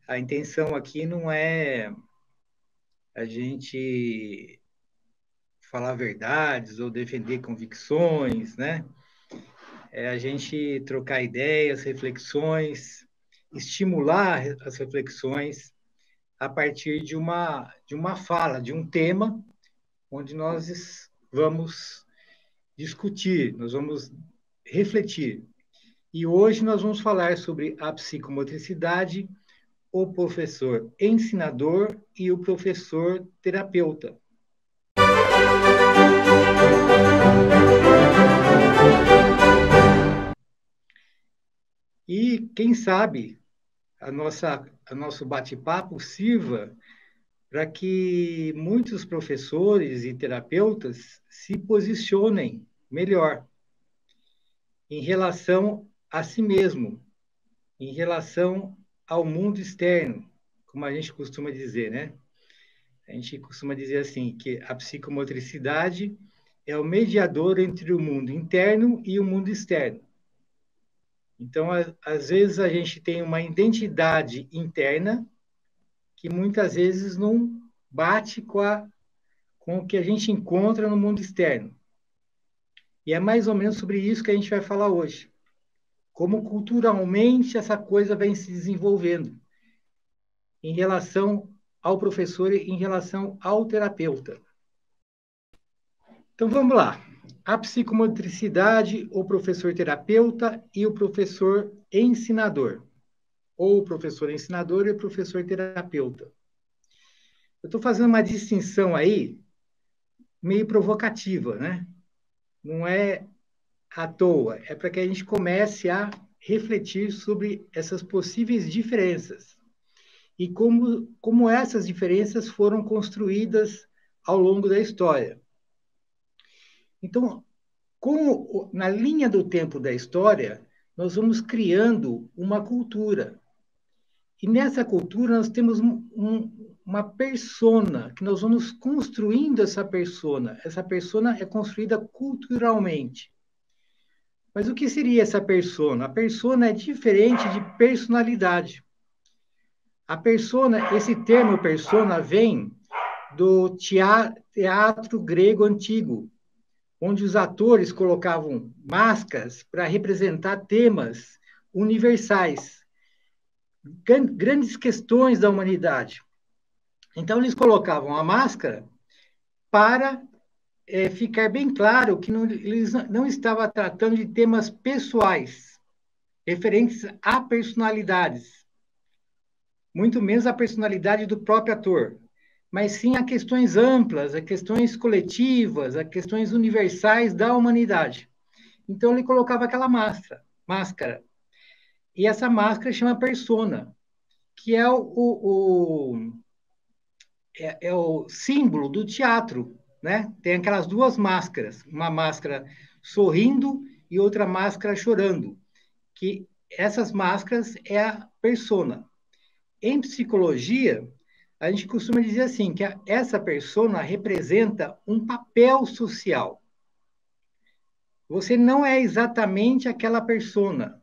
A intenção aqui não é a gente falar verdades ou defender convicções, né? É a gente trocar ideias, reflexões, estimular as reflexões a partir de uma fala, de um tema, onde nós vamos discutir, nós vamos refletir. E hoje nós vamos falar sobre a psicomotricidade, o professor ensinador e o professor terapeuta. E quem sabe a nosso bate-papo sirva para que muitos professores e terapeutas se posicionem melhor em relação a si mesmo, em relação ao mundo externo, como a gente costuma dizer, né? A gente costuma dizer assim, que a psicomotricidade é o mediador entre o mundo interno e o mundo externo. Então, às vezes, a gente tem uma identidade interna que muitas vezes não bate com o que a gente encontra no mundo externo. E é mais ou menos sobre isso que a gente vai falar hoje. Como culturalmente essa coisa vem se desenvolvendo em relação ao professor e em relação ao terapeuta. Então vamos lá. A psicomotricidade, o professor terapeuta e o professor ensinador. Ou o professor ensinador e o professor terapeuta. Eu estou fazendo uma distinção aí meio provocativa, né? Não é à toa, é para que a gente comece a refletir sobre essas possíveis diferenças e como essas diferenças foram construídas ao longo da história. Então, na linha do tempo da história, nós vamos criando uma cultura. E nessa cultura nós temos uma persona, que nós vamos construindo essa persona. Essa persona é construída culturalmente. Mas o que seria essa persona? A persona é diferente de personalidade. A persona, esse termo persona vem do teatro grego antigo, onde os atores colocavam máscaras para representar temas universais, grandes questões da humanidade. Então, eles colocavam a máscara para ficar bem claro que eles não estavam tratando de temas pessoais, referentes a personalidades, muito menos a personalidade do próprio ator, mas sim a questões amplas, a questões coletivas, a questões universais da humanidade. Então, ele colocava aquela máscara. E essa máscara chama persona, que é o símbolo do teatro, né? Tem aquelas duas máscaras, uma máscara sorrindo e outra máscara chorando, que essas máscaras é a persona. Em psicologia, a gente costuma dizer assim, que essa persona representa um papel social. Você não é exatamente aquela persona.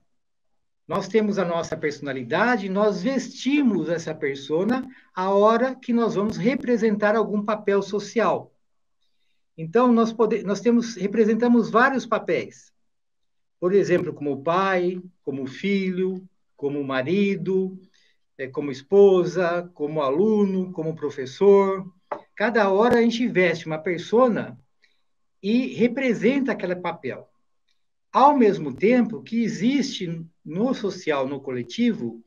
Nós temos a nossa personalidade, nós vestimos essa persona a hora que nós vamos representar algum papel social. Então, nós representamos vários papéis. Por exemplo, como pai, como filho, como marido, como esposa, como aluno, como professor. Cada hora a gente veste uma persona e representa aquele papel. Ao mesmo tempo que existe no social, no coletivo,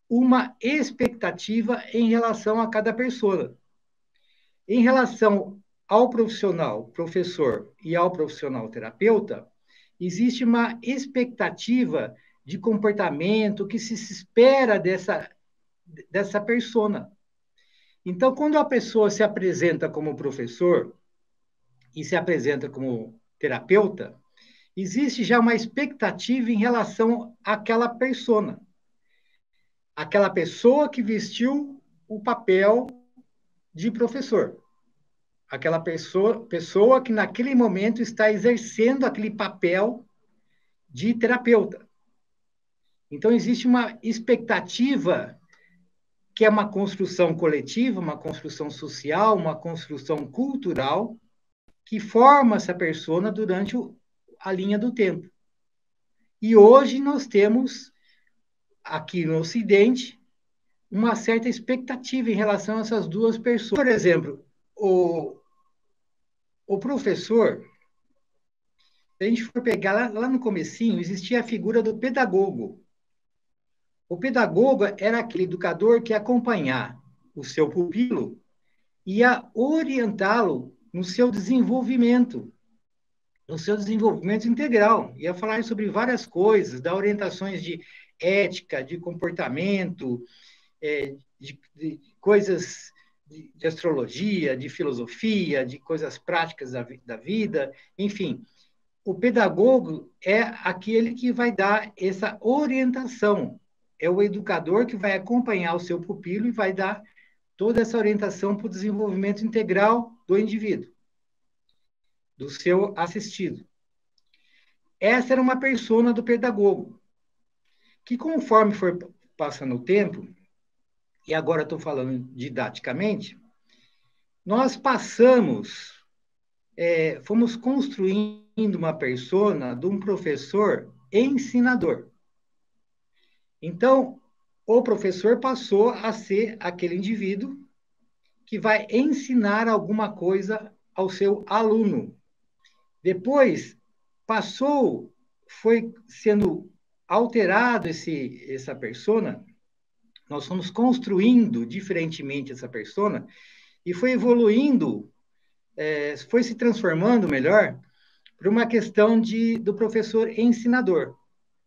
uma expectativa em relação a cada pessoa. Em relação ao profissional, professor, e ao profissional terapeuta, existe uma expectativa de comportamento que se espera dessa persona. Então, quando a pessoa se apresenta como professor e se apresenta como terapeuta, existe já uma expectativa em relação àquela persona. Aquela pessoa que vestiu o papel de professor. Aquela pessoa que naquele momento está exercendo aquele papel de terapeuta. Então, existe uma expectativa que é uma construção coletiva, uma construção social, uma construção cultural, que forma essa persona durante a linha do tempo. E hoje nós temos, aqui no Ocidente, uma certa expectativa em relação a essas duas pessoas. Por exemplo, o professor, se a gente for pegar lá no comecinho, existia a figura do pedagogo. O pedagogo era aquele educador que ia acompanhar o seu pupilo e ia orientá-lo no seu desenvolvimento integral. Ia falar sobre várias coisas, dar orientações de ética, de comportamento, de coisas de astrologia, de filosofia, de coisas práticas da vida, enfim. O pedagogo é aquele que vai dar essa orientação. É o educador que vai acompanhar o seu pupilo e vai dar toda essa orientação para o desenvolvimento integral do indivíduo, do seu assistido. Essa era uma persona do pedagogo, que conforme for passando o tempo, e agora estou falando didaticamente, nós fomos construindo uma persona de um professor ensinador. Então, o professor passou a ser aquele indivíduo que vai ensinar alguma coisa ao seu aluno. Depois, foi sendo alterado essa persona, nós fomos construindo diferentemente essa persona, e foi evoluindo, foi se transformando melhor, para uma questão do professor ensinador,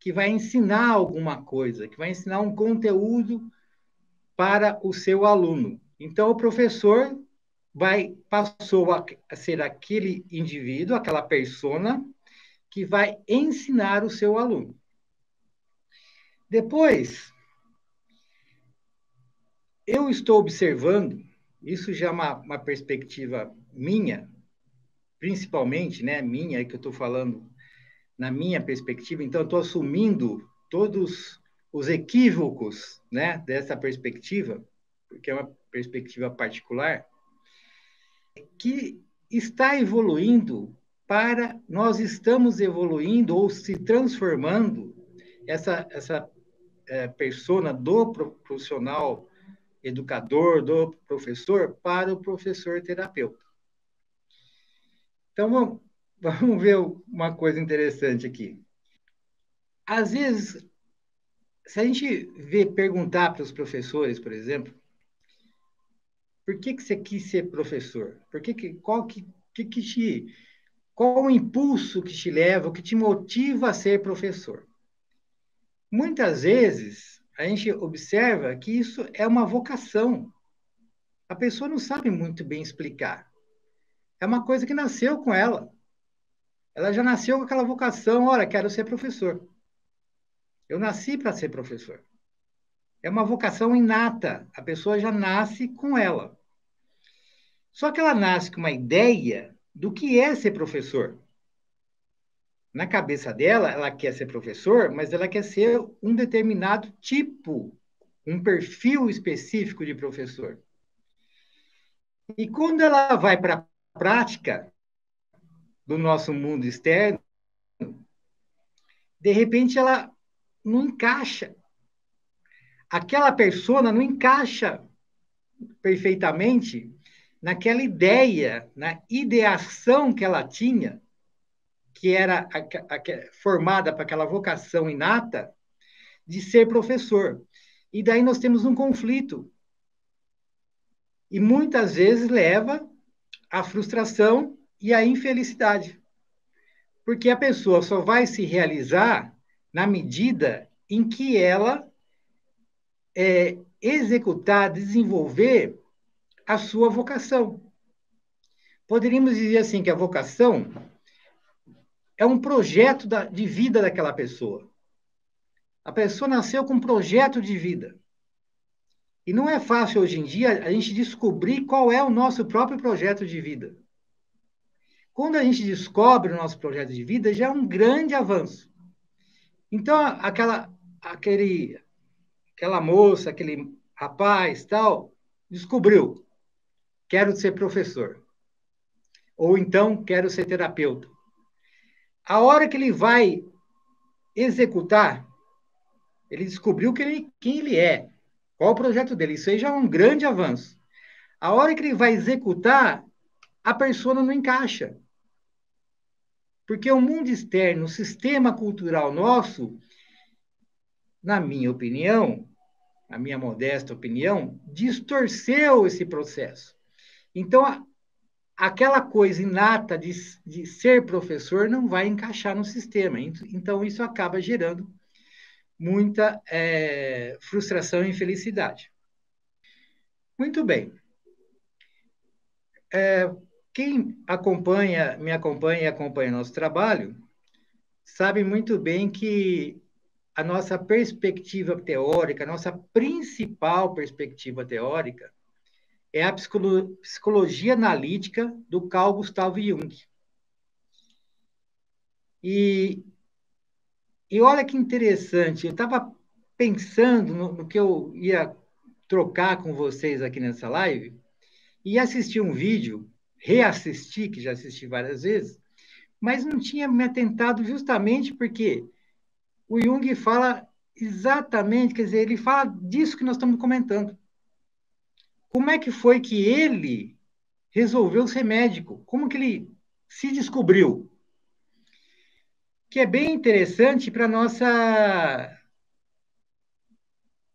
que vai ensinar alguma coisa, que vai ensinar um conteúdo para o seu aluno. Então, o professor passou a ser aquele indivíduo, aquela persona, que vai ensinar o seu aluno. Depois, eu estou observando, isso já é uma perspectiva minha, principalmente, né, minha, que eu estou falando na minha perspectiva, então estou assumindo todos os equívocos, né, dessa perspectiva, porque é uma perspectiva particular, que está evoluindo nós estamos evoluindo ou se transformando essa persona do profissional educador, do professor, para o professor terapeuta. Então, vamos ver uma coisa interessante aqui. Às vezes, se a gente perguntar para os professores, por exemplo, por que você quis ser professor? Qual o impulso que te leva, o que te motiva a ser professor? Muitas vezes, a gente observa que isso é uma vocação. A pessoa não sabe muito bem explicar. É uma coisa que nasceu com ela. Ela já nasceu com aquela vocação, olha, quero ser professor. Eu nasci para ser professor. É uma vocação inata. A pessoa já nasce com ela. Só que ela nasce com uma ideia do que é ser professor. Na cabeça dela, ela quer ser professor, mas ela quer ser um determinado tipo, um perfil específico de professor. E quando ela vai para a prática do nosso mundo externo, de repente ela não encaixa. Aquela persona não encaixa perfeitamente naquela ideia, na ideação que ela tinha, que era formada para aquela vocação inata de ser professor. E daí nós temos um conflito. E muitas vezes leva à frustração e à infelicidade. Porque a pessoa só vai se realizar na medida em que ela executar, desenvolver a sua vocação. Poderíamos dizer assim que a vocação é um projeto de vida daquela pessoa. A pessoa nasceu com um projeto de vida. E não é fácil hoje em dia a gente descobrir qual é o nosso próprio projeto de vida. Quando a gente descobre o nosso projeto de vida, já é um grande avanço. Então, aquela moça, aquele rapaz, tal, descobriu, quero ser professor. Ou então, quero ser terapeuta. A hora que ele vai executar, ele descobriu quem ele é, qual o projeto dele. Isso aí já é um grande avanço. A hora que ele vai executar, a persona não encaixa. Porque o mundo externo, o sistema cultural nosso, na minha opinião, a minha modesta opinião, distorceu esse processo. Então, aquela coisa inata de ser professor não vai encaixar no sistema. Então, isso acaba gerando muita frustração e infelicidade. Muito bem. Quem me acompanha e acompanha nosso trabalho, sabe muito bem que a nossa perspectiva teórica, a nossa principal perspectiva teórica, é a psicologia analítica do Carl Gustav Jung. E, e olha que interessante, eu estava pensando no que eu ia trocar com vocês aqui nessa live, e assisti um vídeo, reassisti, que já assisti várias vezes, mas não tinha me atentado justamente porque o Jung fala exatamente, quer dizer, ele fala disso que nós estamos comentando. Como é que foi que ele resolveu ser médico? Como que ele se descobriu? Que é bem interessante para nossa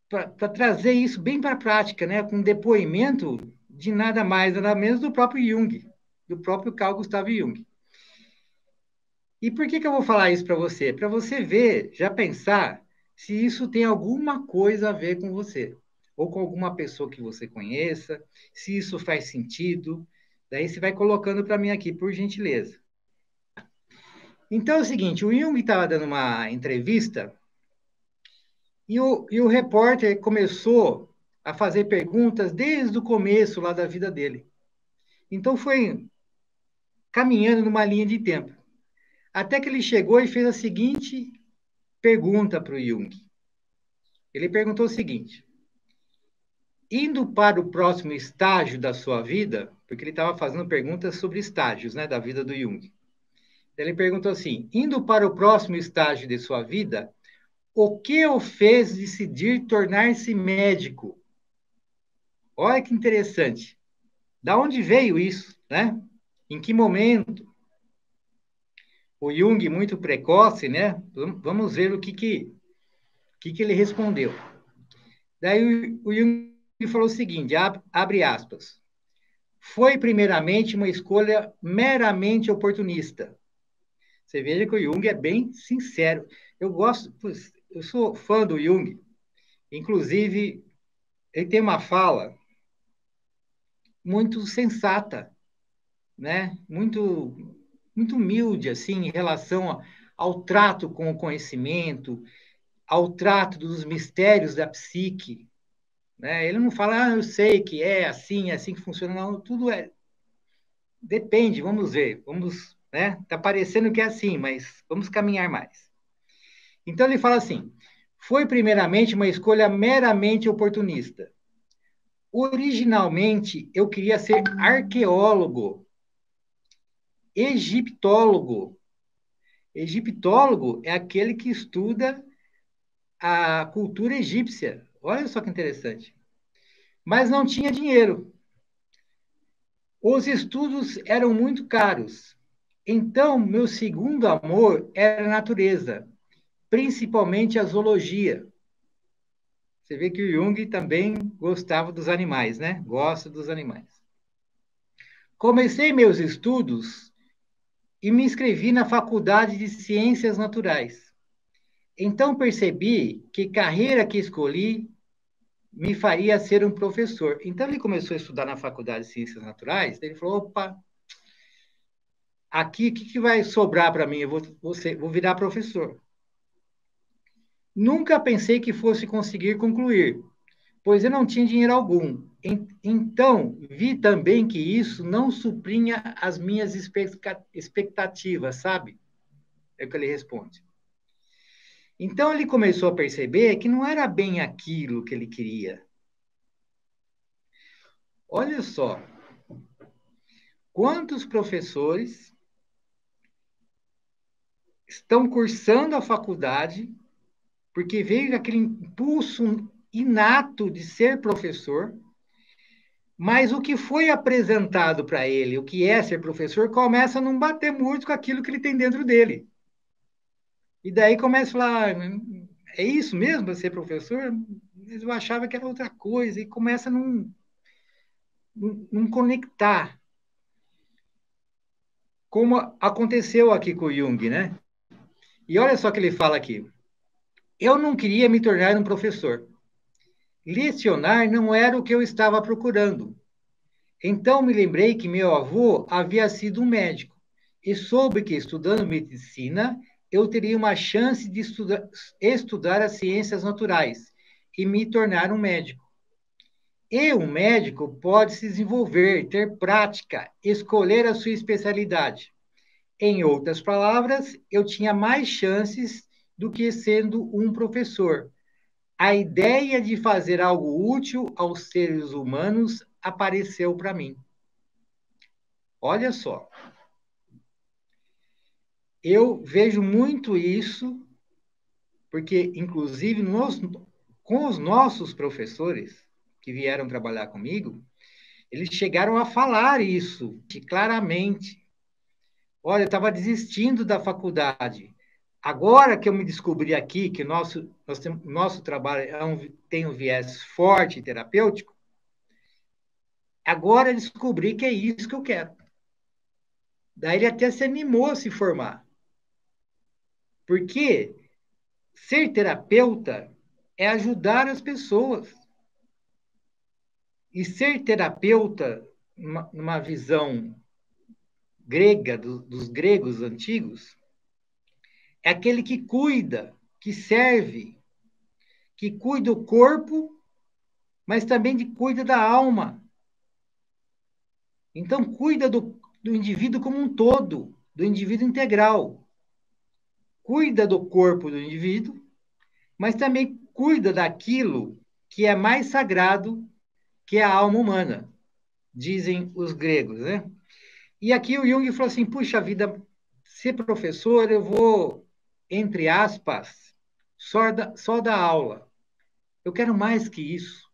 para trazer isso bem para a prática, né? Com depoimento de nada mais, nada menos do próprio Jung, do próprio Carl Gustav Jung. E por que eu vou falar isso para você? Para você ver, já pensar se isso tem alguma coisa a ver com você, ou com alguma pessoa que você conheça, se isso faz sentido. Daí você vai colocando para mim aqui, por gentileza. Então é o seguinte, o Jung estava dando uma entrevista e o repórter começou a fazer perguntas desde o começo lá da vida dele. Então foi caminhando numa linha de tempo. Até que ele chegou e fez a seguinte pergunta para o Jung. Ele perguntou o seguinte: indo para o próximo estágio da sua vida, porque ele estava fazendo perguntas sobre estágios, né, da vida do Jung. Ele perguntou assim: indo para o próximo estágio de sua vida, o que o fez decidir tornar-se médico? Olha que interessante. Da onde veio isso, né? Em que momento? O Jung, muito precoce, né? Vamos ver que ele respondeu. Daí o Jung falou o seguinte, abre aspas. Foi primeiramente uma escolha meramente oportunista. Você veja que o Jung é bem sincero. Eu sou fã do Jung. Inclusive, ele tem uma fala muito sensata, né? Muito humilde assim em relação ao trato com o conhecimento, ao trato dos mistérios da psique, né? Ele não fala, eu sei que é assim que funciona, não, tudo depende, vamos ver, vamos, né? Tá parecendo que é assim, mas vamos caminhar mais. Então ele fala assim: foi primeiramente uma escolha meramente oportunista. Originalmente eu queria ser arqueólogo, egiptólogo. Egiptólogo é aquele que estuda a cultura egípcia. Olha só que interessante. Mas não tinha dinheiro. Os estudos eram muito caros. Então, meu segundo amor era a natureza, principalmente a zoologia. Você vê que o Jung também gostava dos animais, né? Gosta dos animais. Comecei meus estudos e me inscrevi na Faculdade de Ciências Naturais. Então percebi que carreira que escolhi me faria ser um professor. Então ele começou a estudar na Faculdade de Ciências Naturais, ele falou, opa, aqui o que vai sobrar para mim? Vou virar professor. Nunca pensei que fosse conseguir concluir, pois eu não tinha dinheiro algum. Então, vi também que isso não suprinha as minhas expectativas, sabe? É o que ele responde. Então, ele começou a perceber que não era bem aquilo que ele queria. Olha só, quantos professores estão cursando a faculdade porque veio aquele impulso inato de ser professor, mas o que foi apresentado para ele, o que é ser professor, começa a não bater muito com aquilo que ele tem dentro dele. E daí começa a falar, é isso mesmo para ser professor? Mas eu achava que era outra coisa, e começa a não conectar. Como aconteceu aqui com o Jung, né? E olha só o que ele fala aqui. Eu não queria me tornar um professor. Lecionar não era o que eu estava procurando. Então me lembrei que meu avô havia sido um médico e soube que, estudando medicina, eu teria uma chance de estudar as ciências naturais e me tornar um médico. E um médico pode se desenvolver, ter prática, escolher a sua especialidade. Em outras palavras, eu tinha mais chances do que sendo um professor. A ideia de fazer algo útil aos seres humanos apareceu para mim. Olha só, eu vejo muito isso, porque, inclusive, com os nossos professores que vieram trabalhar comigo, eles chegaram a falar isso claramente. Olha, eu estava desistindo da faculdade. Agora que eu me descobri aqui que nosso trabalho tem um viés forte terapêutico, agora eu descobri que é isso que eu quero. Daí ele até se animou a se formar. Porque ser terapeuta é ajudar as pessoas. E ser terapeuta, numa visão grega, dos gregos antigos, é aquele que cuida, que serve, que cuida do corpo, mas também cuida da alma. Então, cuida do indivíduo como um todo, do indivíduo integral. Cuida do corpo do indivíduo, mas também cuida daquilo que é mais sagrado, que é a alma humana, dizem os gregos, né? E aqui o Jung falou assim: puxa vida, ser professor, eu vou, entre aspas, só dar aula. Eu quero mais que isso.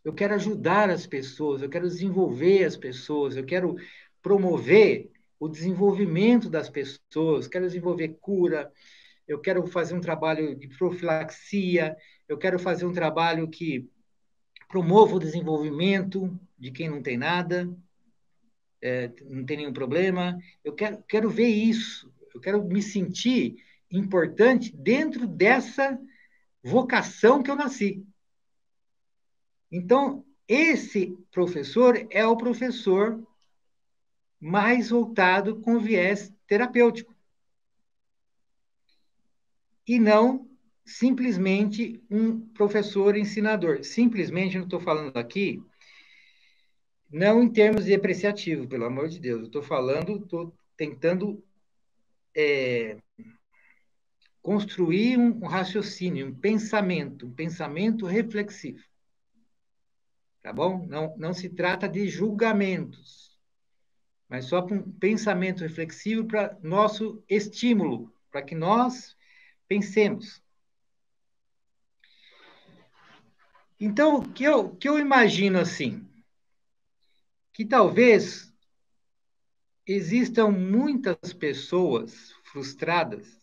Eu quero ajudar as pessoas, eu quero desenvolver as pessoas, eu quero promover o desenvolvimento das pessoas, quero desenvolver cura, eu quero fazer um trabalho de profilaxia, eu quero fazer um trabalho que promova o desenvolvimento de quem não tem nada, não tem nenhum problema. Eu quero ver isso, eu quero me sentir importante dentro dessa vocação que eu nasci. Então, esse professor é o professor mais voltado com viés terapêutico, e não simplesmente um professor ensinador. Simplesmente, eu estou falando aqui, não em termos depreciativos, pelo amor de Deus. Eu estou falando, estou tentando construir um raciocínio, um pensamento reflexivo. Tá bom? Não se trata de julgamentos, mas só para um pensamento reflexivo para nosso estímulo, para que nós pensemos. Então, o que eu imagino assim, que talvez existam muitas pessoas frustradas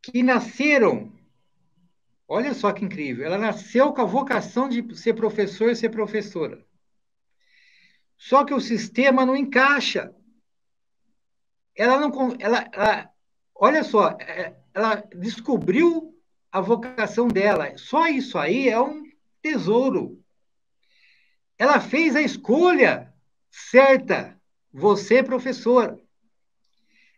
que nasceram, olha só que incrível, ela nasceu com a vocação de ser professor e ser professora. Só que o sistema não encaixa. Ela não, olha só, ela descobriu a vocação dela. Só isso aí é um tesouro. Ela fez a escolha certa. Você, professor.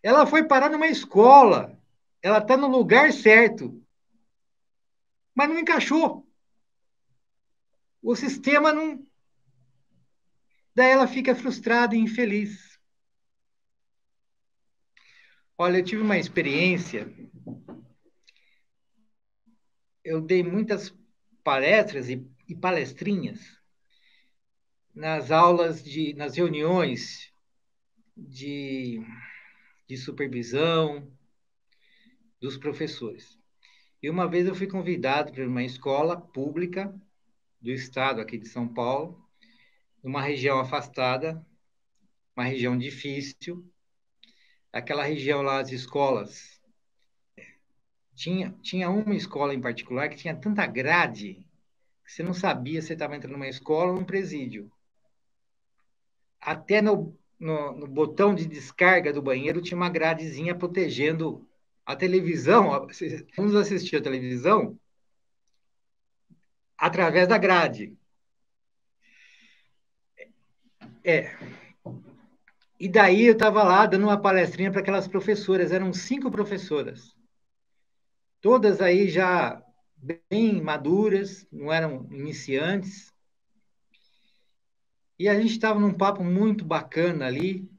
Ela foi parar numa escola. Ela está no lugar certo. Mas não encaixou. O sistema não. Daí ela fica frustrada e infeliz. Olha, eu tive uma experiência. Eu dei muitas palestras e e palestrinhas nas aulas, nas reuniões de, de supervisão dos professores. E uma vez eu fui convidado para uma escola pública do estado aqui de São Paulo, numa região afastada, uma região difícil. Aquela região lá, as escolas, tinha uma escola em particular que tinha tanta grade que você não sabia se estava entrando numa escola ou num presídio. Até no botão de descarga do banheiro tinha uma gradezinha protegendo a televisão. Vamos assistir a televisão através da grade. É. E daí eu estava lá dando uma palestrinha para aquelas professoras, eram 5 professoras. Todas aí já bem maduras, não eram iniciantes. E a gente estava num papo muito bacana ali,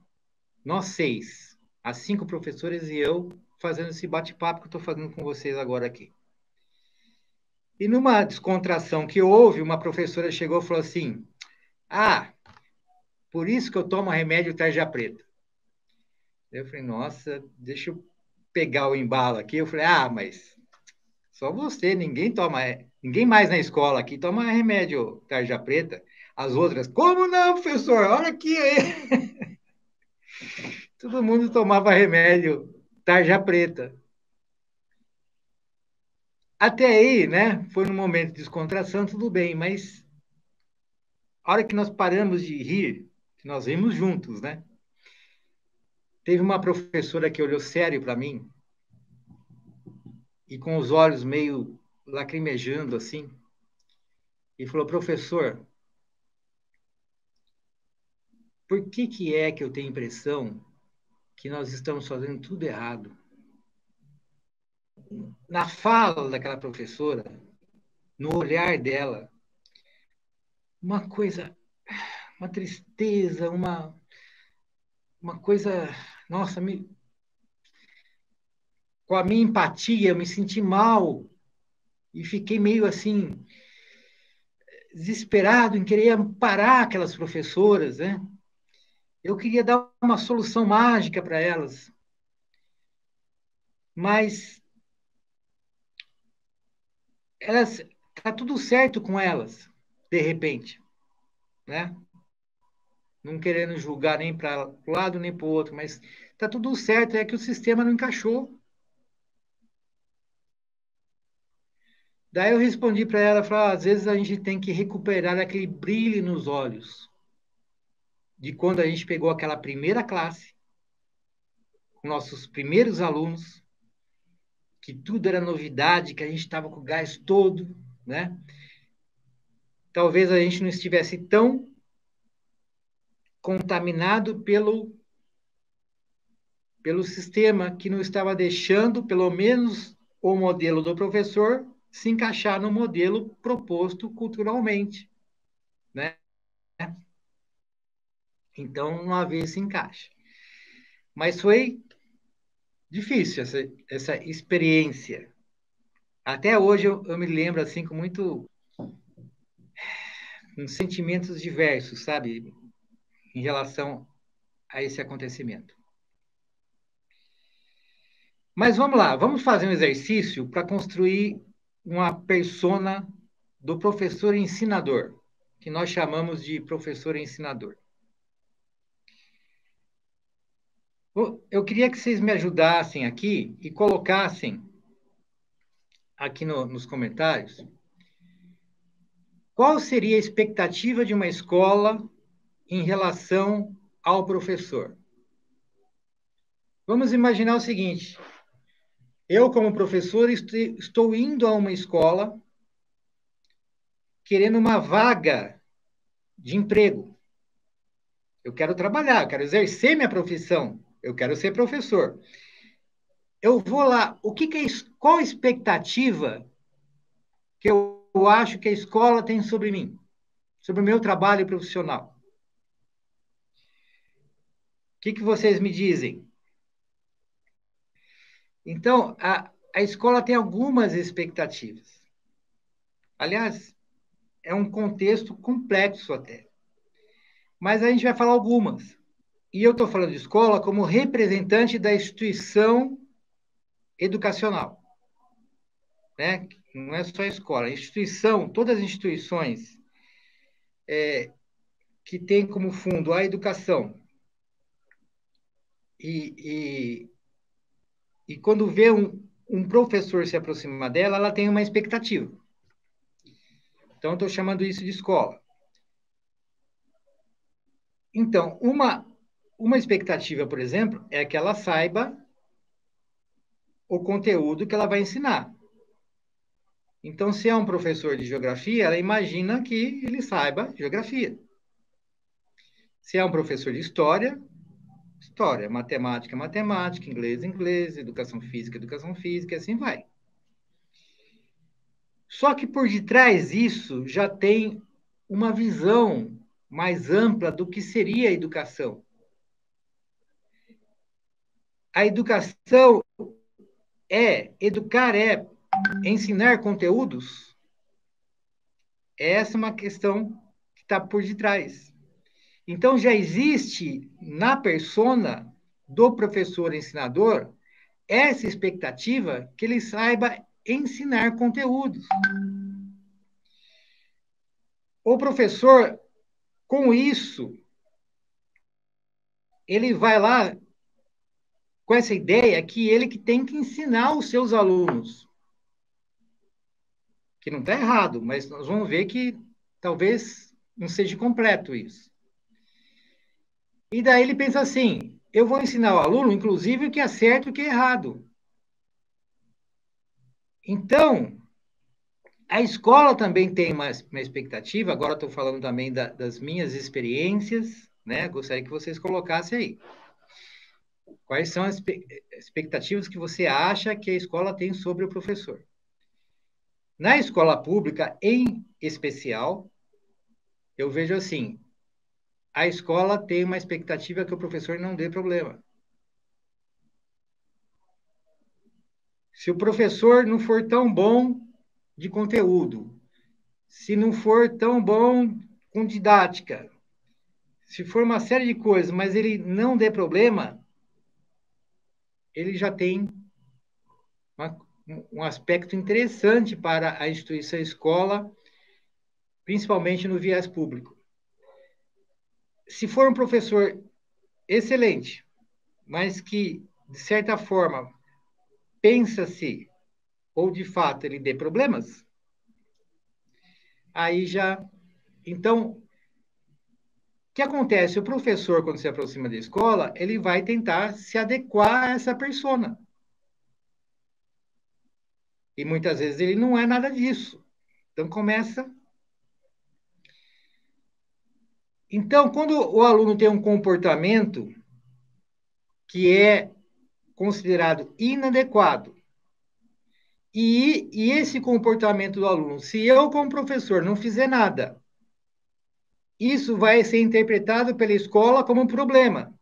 nós 6, as 5 professoras e eu, fazendo esse bate-papo que eu estou fazendo com vocês agora aqui. E numa descontração que houve, uma professora chegou e falou assim: Ah, por isso que eu tomo remédio tarja preta. Eu falei: Nossa, deixa eu pegar o embalo aqui. Eu falei: Ah, mas só você, ninguém mais na escola aqui toma remédio tarja preta. As outras: Como não, professor? Olha aqui aí. Todo mundo tomava remédio tarja preta. Até aí, né? Foi num momento de descontração, tudo bem, mas a hora que nós paramos de rir, que nós rimos juntos, né? Teve uma professora que olhou sério para mim e com os olhos meio lacrimejando assim, e falou: Professor, por que é que eu tenho a impressão que nós estamos fazendo tudo errado? Na fala daquela professora, no olhar dela, uma coisa, uma tristeza, uma coisa, nossa, com a minha empatia, eu me senti mal e fiquei meio assim, desesperado em querer amparar aquelas professoras, né? Eu queria dar uma solução mágica para elas, mas elas, tá tudo certo com elas, de repente, né? Não querendo julgar nem para um lado nem para o outro, mas tá tudo certo, é que o sistema não encaixou. Daí eu respondi para ela, falei, às vezes a gente tem que recuperar aquele brilho nos olhos de quando a gente pegou aquela primeira classe, com nossos primeiros alunos, que tudo era novidade, que a gente estava com o gás todo, né? Talvez a gente não estivesse tão contaminado pelo sistema que não estava deixando, pelo menos, o modelo do professor se encaixar no modelo proposto culturalmente, né? Então, não havia esse encaixe. Mas foi difícil essa experiência. Até hoje eu me lembro assim com sentimentos diversos, sabe, em relação a esse acontecimento. Mas vamos lá, vamos fazer um exercício para construir uma persona do professor ensinador, que nós chamamos de professor ensinador. Eu queria que vocês me ajudassem aqui e colocassem aqui nos comentários qual seria a expectativa de uma escola em relação ao professor. Vamos imaginar o seguinte: eu, como professor, estou indo a uma escola querendo uma vaga de emprego. Eu quero trabalhar, eu quero exercer minha profissão, eu quero ser professor. Eu vou lá, qual a expectativa que eu acho que a escola tem sobre mim, sobre o meu trabalho profissional? O que vocês me dizem? Então, a escola tem algumas expectativas. Aliás, é um contexto complexo até. Mas a gente vai falar algumas. E eu estou falando de escola como representante da instituição educacional, né? Não é só a escola, a instituição, todas as instituições que têm como fundo a educação e, e quando vê um professor se aproximar dela, ela tem uma expectativa. Então, estou chamando isso de escola. Então, uma expectativa, por exemplo, é que ela saiba o conteúdo que ela vai ensinar. Então, se é um professor de geografia, ela imagina que ele saiba geografia. Se é um professor de história, história, matemática, matemática, inglês, inglês, educação física, e assim vai. Só que por detrás disso já tem uma visão mais ampla do que seria a educação. A educação educar é ensinar conteúdos? Essa é uma questão que está por detrás. Então, já existe na persona do professor ensinador essa expectativa que ele saiba ensinar conteúdos. O professor, com isso, ele vai lá com essa ideia que ele que tem que ensinar os seus alunos. Que não está errado, mas nós vamos ver que talvez não seja completo isso. E daí ele pensa assim, eu vou ensinar o aluno, inclusive, o que é certo e o que é errado. Então, a escola também tem uma expectativa, agora estou falando também das minhas experiências, né? Gostaria que vocês colocassem aí. Quais são as expectativas que você acha que a escola tem sobre o professor? Na escola pública, em especial, eu vejo assim, a escola tem uma expectativa que o professor não dê problema. Se o professor não for tão bom de conteúdo, se não for tão bom com didática, se for uma série de coisas, mas ele não der problema, ele já tem um aspecto interessante para a instituição escola, principalmente no viés público. Se for um professor excelente, mas que, de certa forma, pensa-se, ou de fato ele dê problemas, aí já. Então, o que acontece? O professor, quando se aproxima da escola, ele vai tentar se adequar a essa persona. E muitas vezes ele não é nada disso. Então começa. Então, quando o aluno tem um comportamento que é considerado inadequado, e esse comportamento do aluno, se eu, como professor, não fizer nada, isso vai ser interpretado pela escola como um problema.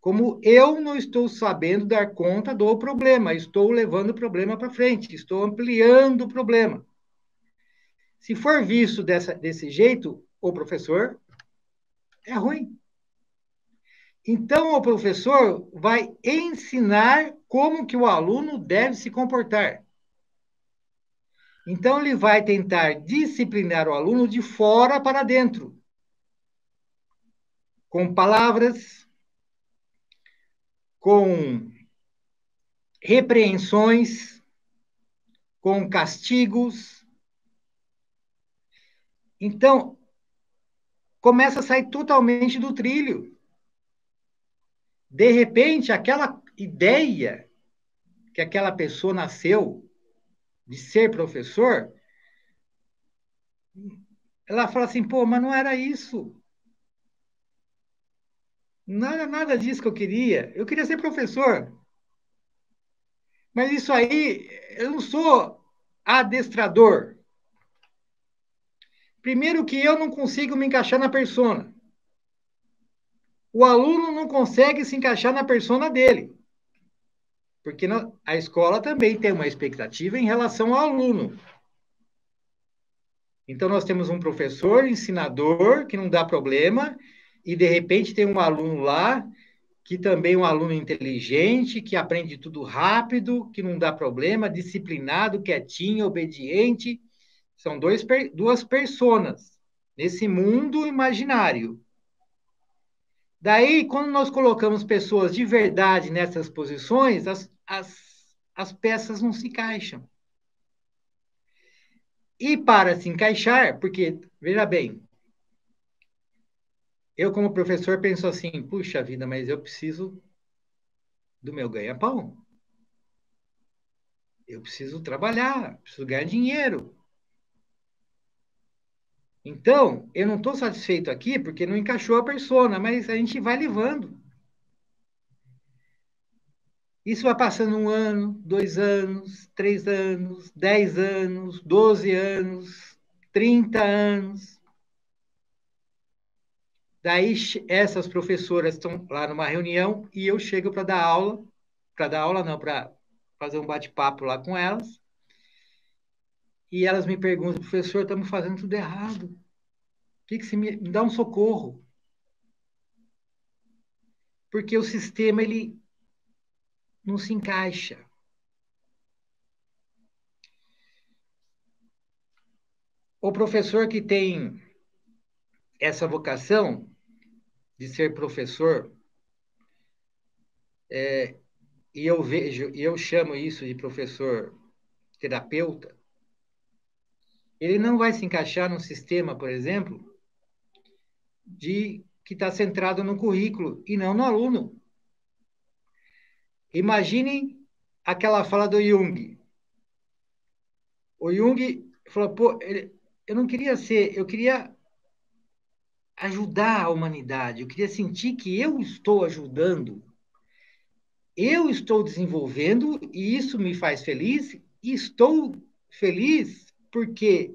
Como eu não estou sabendo dar conta do problema, estou levando o problema para frente, estou ampliando o problema. Se for visto desse jeito, o professor é ruim. Então, o professor vai ensinar como que o aluno deve se comportar. Então, ele vai tentar disciplinar o aluno de fora para dentro, com palavras, com repreensões, com castigos. Então, começa a sair totalmente do trilho. De repente, aquela ideia que aquela pessoa nasceu de ser professor, ela fala assim, pô, mas não era isso. Não era nada disso que eu queria. Eu queria ser professor. Mas isso aí, eu não sou adestrador. Primeiro que eu não consigo me encaixar na persona. O aluno não consegue se encaixar na persona dele. Porque a escola também tem uma expectativa em relação ao aluno. Então, nós temos um professor, ensinador, que não dá problema, e de repente tem um aluno lá, que também é um aluno inteligente, que aprende tudo rápido, que não dá problema, disciplinado, quietinho, obediente. São duas personas nesse mundo imaginário. Daí, quando nós colocamos pessoas de verdade nessas posições, as peças não se encaixam. E para se encaixar, porque, veja bem, eu como professor penso assim, puxa vida, mas eu preciso do meu ganha-pão. Eu preciso trabalhar, preciso ganhar dinheiro. Então, eu não estou satisfeito aqui porque não encaixou a persona, mas a gente vai levando. Isso vai passando 1 ano, 2 anos, 3 anos, 10 anos, 12 anos, 30 anos. Daí essas professoras estão lá numa reunião e eu chego para dar aula não, para fazer um bate-papo lá com elas. E elas me perguntam, professor, estamos fazendo tudo errado. O que você me dá um socorro? Porque o sistema ele não se encaixa. O professor que tem essa vocação de ser professor, e eu chamo isso de professor terapeuta, ele não vai se encaixar num sistema, por exemplo, de que está centrado no currículo e não no aluno. Imaginem aquela fala do Jung. O Jung falou, pô, eu não queria ser, eu queria ajudar a humanidade, eu queria sentir que eu estou ajudando, eu estou desenvolvendo e isso me faz feliz, e estou feliz porque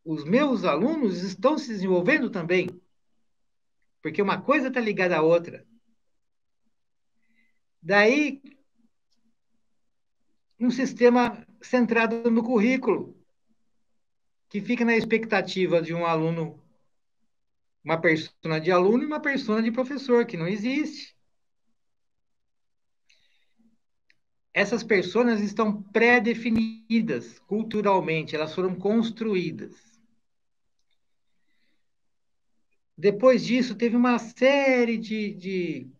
os meus alunos estão se desenvolvendo também, porque uma coisa está ligada à outra. Daí, um sistema centrado no currículo, que fica na expectativa de um aluno, uma persona de aluno e uma persona de professor, que não existe. Essas personas estão pré-definidas culturalmente, elas foram construídas. Depois disso, teve uma série de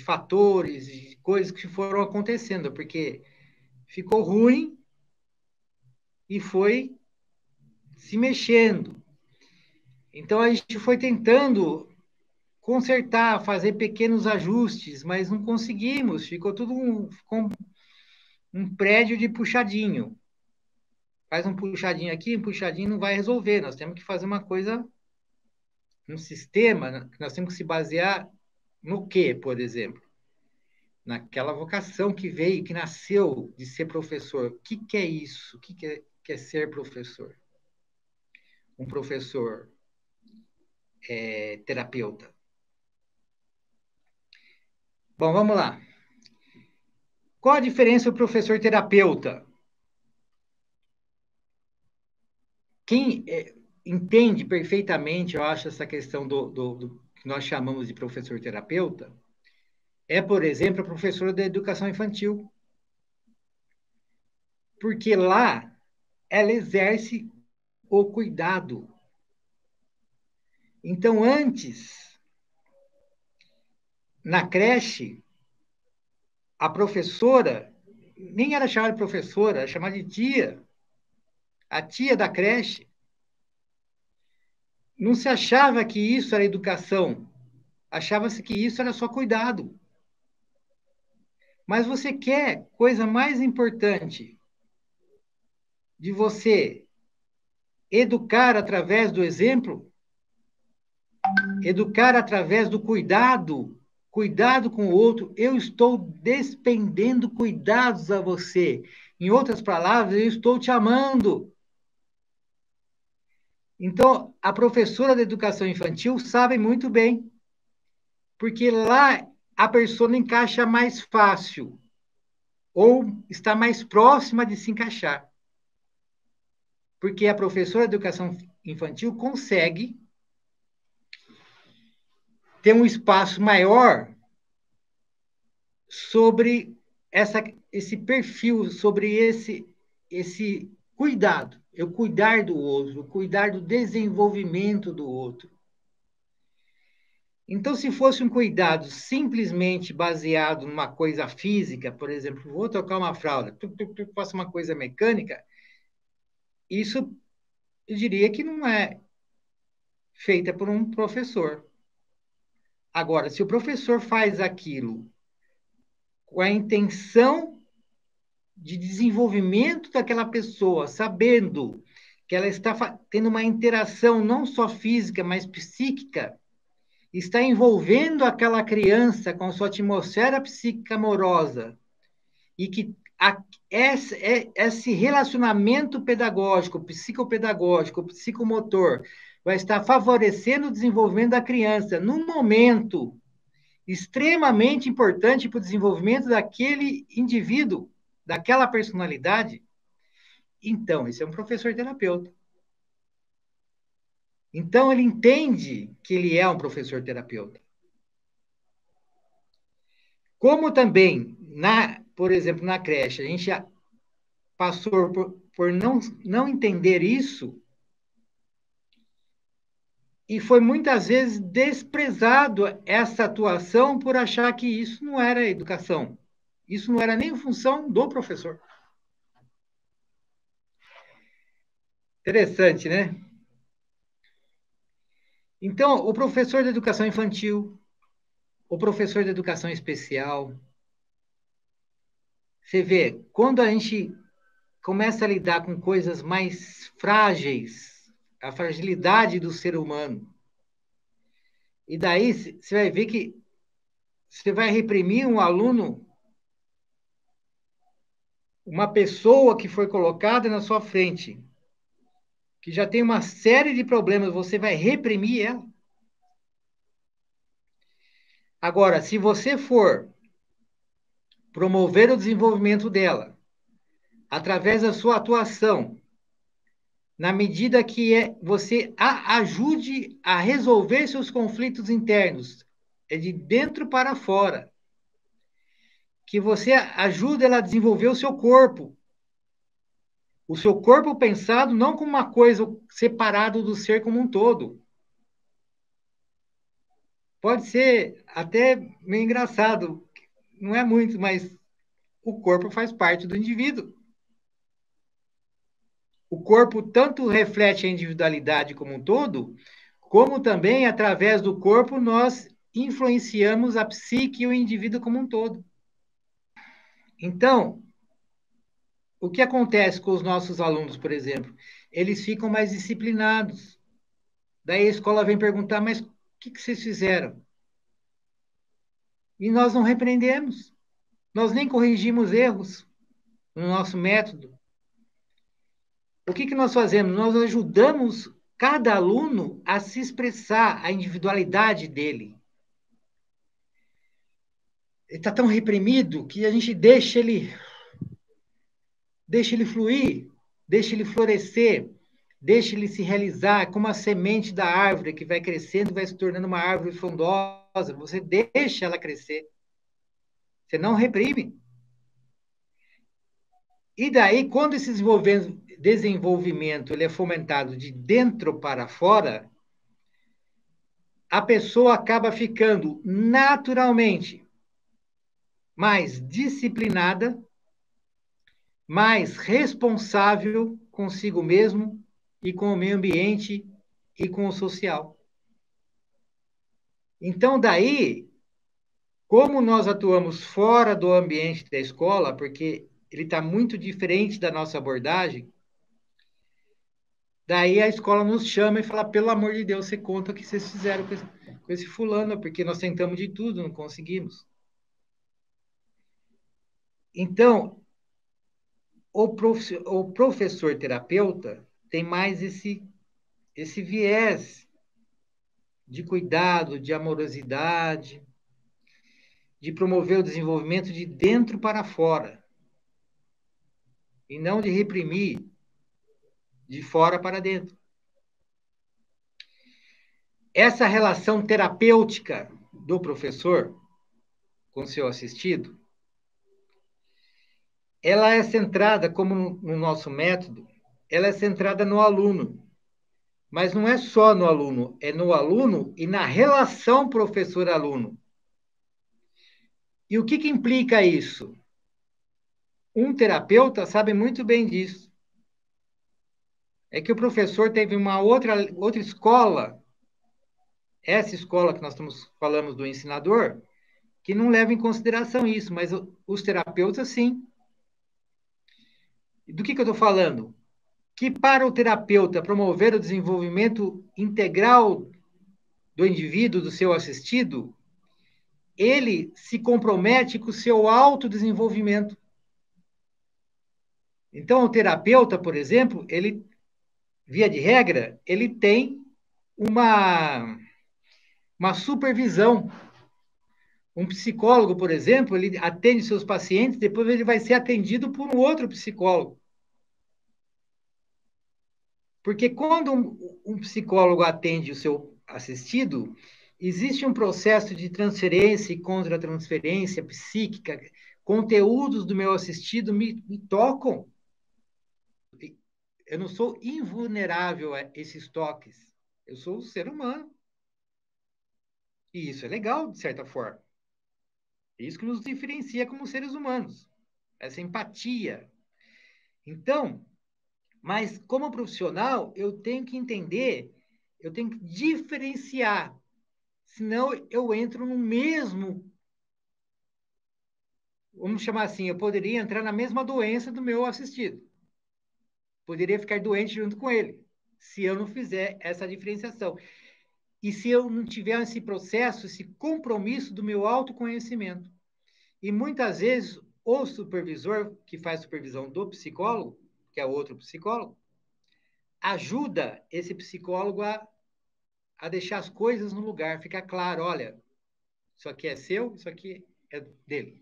fatores, de coisas que foram acontecendo, porque ficou ruim e foi se mexendo. Então, a gente foi tentando consertar, fazer pequenos ajustes, mas não conseguimos. Ficou um prédio de puxadinho. Faz um puxadinho aqui, um puxadinho não vai resolver. Nós temos que fazer uma coisa, um sistema, que nós temos que se basear no quê, por exemplo? Naquela vocação que veio, que nasceu de ser professor. O que é isso? O que é ser professor? Um professor terapeuta. Bom, vamos lá. Qual a diferença do professor terapeuta? Quem entende perfeitamente, eu acho, essa questão do que nós chamamos de professor terapeuta, é, por exemplo, a professora da educação infantil. Porque lá ela exerce o cuidado. Então, antes, na creche, a professora nem era chamada de professora, era chamada de tia, a tia da creche. Não se achava que isso era educação, achava-se que isso era só cuidado. Mas você quer coisa mais importante de você educar através do exemplo, educar através do cuidado, cuidado com o outro. Eu estou despendendo cuidados a você. Em outras palavras, eu estou te amando. Então, a professora de educação infantil sabe muito bem, porque lá a pessoa encaixa mais fácil ou está mais próxima de se encaixar. porque a professora de educação infantil consegue ter um espaço maior sobre esse perfil, sobre esse cuidado. Eu cuidar do outro, cuidar do desenvolvimento do outro. Então, se fosse um cuidado simplesmente baseado numa coisa física, por exemplo, vou tocar uma fralda, faço uma coisa mecânica, isso eu diria que não é feita por um professor. Agora, se o professor faz aquilo com a intenção de desenvolvimento daquela pessoa, sabendo que ela está tendo uma interação não só física, mas psíquica, está envolvendo aquela criança com sua atmosfera psíquica amorosa, e que esse relacionamento pedagógico, psicopedagógico, psicomotor, vai estar favorecendo o desenvolvimento da criança num momento extremamente importante para o desenvolvimento daquele indivíduo, daquela personalidade. Então, esse é um professor terapeuta. Então, ele entende que ele é um professor terapeuta. Como também, por exemplo, na creche, a gente já passou por não entender isso, e foi muitas vezes desprezado essa atuação por achar que isso não era educação. Isso não era nem função do professor. Interessante, né? Então, o professor de educação infantil, o professor de educação especial, você vê, quando a gente começa a lidar com coisas mais frágeis, a fragilidade do ser humano, e daí você vai ver que você vai reprimir um aluno, uma pessoa que foi colocada na sua frente, que já tem uma série de problemas, você vai reprimir ela. Agora, se você for promover o desenvolvimento dela, através da sua atuação, na medida que você a ajude a resolver seus conflitos internos, é de dentro para fora, que você ajude ela a desenvolver o seu corpo pensado não como uma coisa separada do ser como um todo. Pode ser até meio engraçado, não é muito, mas o corpo faz parte do indivíduo. O corpo tanto reflete a individualidade como um todo, como também, através do corpo, nós influenciamos a psique e o indivíduo como um todo. Então, o que acontece com os nossos alunos, por exemplo? Eles ficam mais disciplinados. Daí a escola vem perguntar, mas o que vocês fizeram? E nós não repreendemos. Nós nem corrigimos erros no nosso método. O que nós fazemos? Nós ajudamos cada aluno a se expressar, a individualidade dele. Ele está tão reprimido que a gente deixa ele fluir, deixa ele florescer, deixa ele se realizar como a semente da árvore que vai crescendo, vai se tornando uma árvore frondosa. Você deixa ela crescer. Você não reprime. E daí, quando esse desenvolvimento ele é fomentado de dentro para fora, a pessoa acaba ficando naturalmente mais disciplinada, mais responsável consigo mesmo e com o meio ambiente e com o social. Então, daí, como nós atuamos fora do ambiente da escola, porque ele está muito diferente da nossa abordagem, daí a escola nos chama e fala, pelo amor de Deus, você conta o que vocês fizeram com esse fulano, porque nós tentamos de tudo, não conseguimos. Então, o professor terapeuta tem mais esse viés de cuidado, de amorosidade, de promover o desenvolvimento de dentro para fora, e não de reprimir, de fora para dentro. Essa relação terapêutica do professor com seu assistido, ela é centrada, como no nosso método, ela é centrada no aluno. Mas não é só no aluno, é no aluno e na relação professor-aluno. E o que implica isso? Um terapeuta sabe muito bem disso. É que o professor teve uma outra escola, essa escola que nós falamos do ensinador, que não leva em consideração isso, mas os terapeutas, sim. Do que eu estou falando? Que para o terapeuta promover o desenvolvimento integral do indivíduo, do seu assistido, ele se compromete com o seu autodesenvolvimento. Então, o terapeuta, por exemplo, ele, via de regra, ele tem uma supervisão. Um psicólogo, por exemplo, ele atende seus pacientes, depois ele vai ser atendido por um outro psicólogo. Porque quando um psicólogo atende o seu assistido, existe um processo de transferência e contra-transferência psíquica. Conteúdos do meu assistido me tocam. Eu não sou invulnerável a esses toques. Eu sou um ser humano. E isso é legal, de certa forma. É isso que nos diferencia como seres humanos. Essa empatia. Então, mas como profissional, eu tenho que entender, eu tenho que diferenciar. Senão eu entro no mesmo, vamos chamar assim, eu poderia entrar na mesma doença do meu assistido. Poderia ficar doente junto com ele, se eu não fizer essa diferenciação. E se eu não tiver esse processo, esse compromisso do meu autoconhecimento. E muitas vezes o supervisor, que faz supervisão do psicólogo, que é outro psicólogo, ajuda esse psicólogo a deixar as coisas no lugar, ficar claro, olha, isso aqui é seu, isso aqui é dele.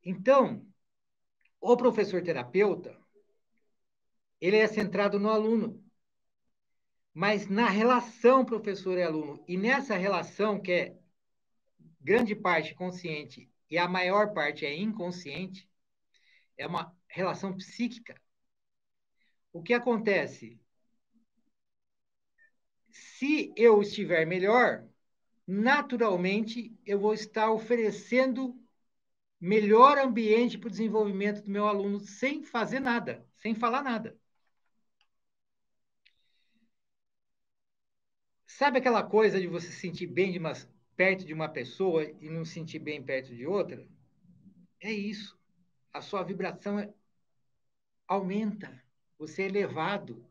Então, o professor terapeuta, ele é centrado no aluno, mas na relação professor e aluno. E nessa relação, que é grande parte consciente e a maior parte é inconsciente, é uma relação psíquica. O que acontece? Se eu estiver melhor, naturalmente eu vou estar oferecendo melhor ambiente para o desenvolvimento do meu aluno sem fazer nada, sem falar nada. Sabe aquela coisa de você se sentir bem perto de uma pessoa e não se sentir bem perto de outra? É isso. A sua vibração aumenta, você é elevado.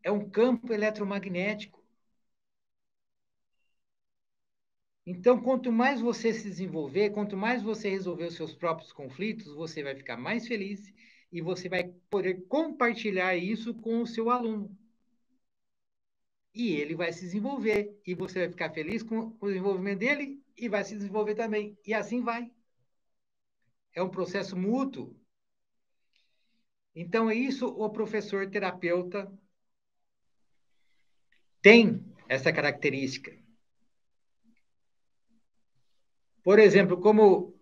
É um campo eletromagnético. Então, quanto mais você se desenvolver, quanto mais você resolver os seus próprios conflitos, você vai ficar mais feliz e você vai poder compartilhar isso com o seu aluno. E ele vai se desenvolver. E você vai ficar feliz com o desenvolvimento dele e vai se desenvolver também. E assim vai. É um processo mútuo. Então, é isso o professor terapeuta tem essa característica. Por exemplo, como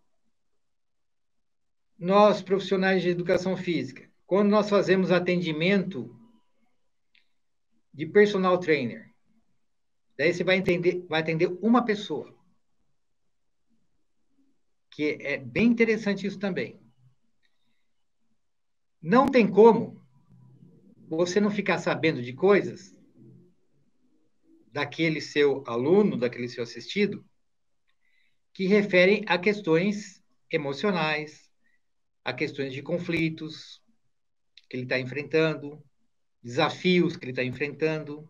nós, profissionais de educação física, quando nós fazemos atendimento de personal trainer, daí você vai atender uma pessoa, que é bem interessante isso também. Não tem como você não ficar sabendo de coisas daquele seu aluno, daquele seu assistido, que referem a questões emocionais, a questões de conflitos que ele está enfrentando, desafios que ele está enfrentando.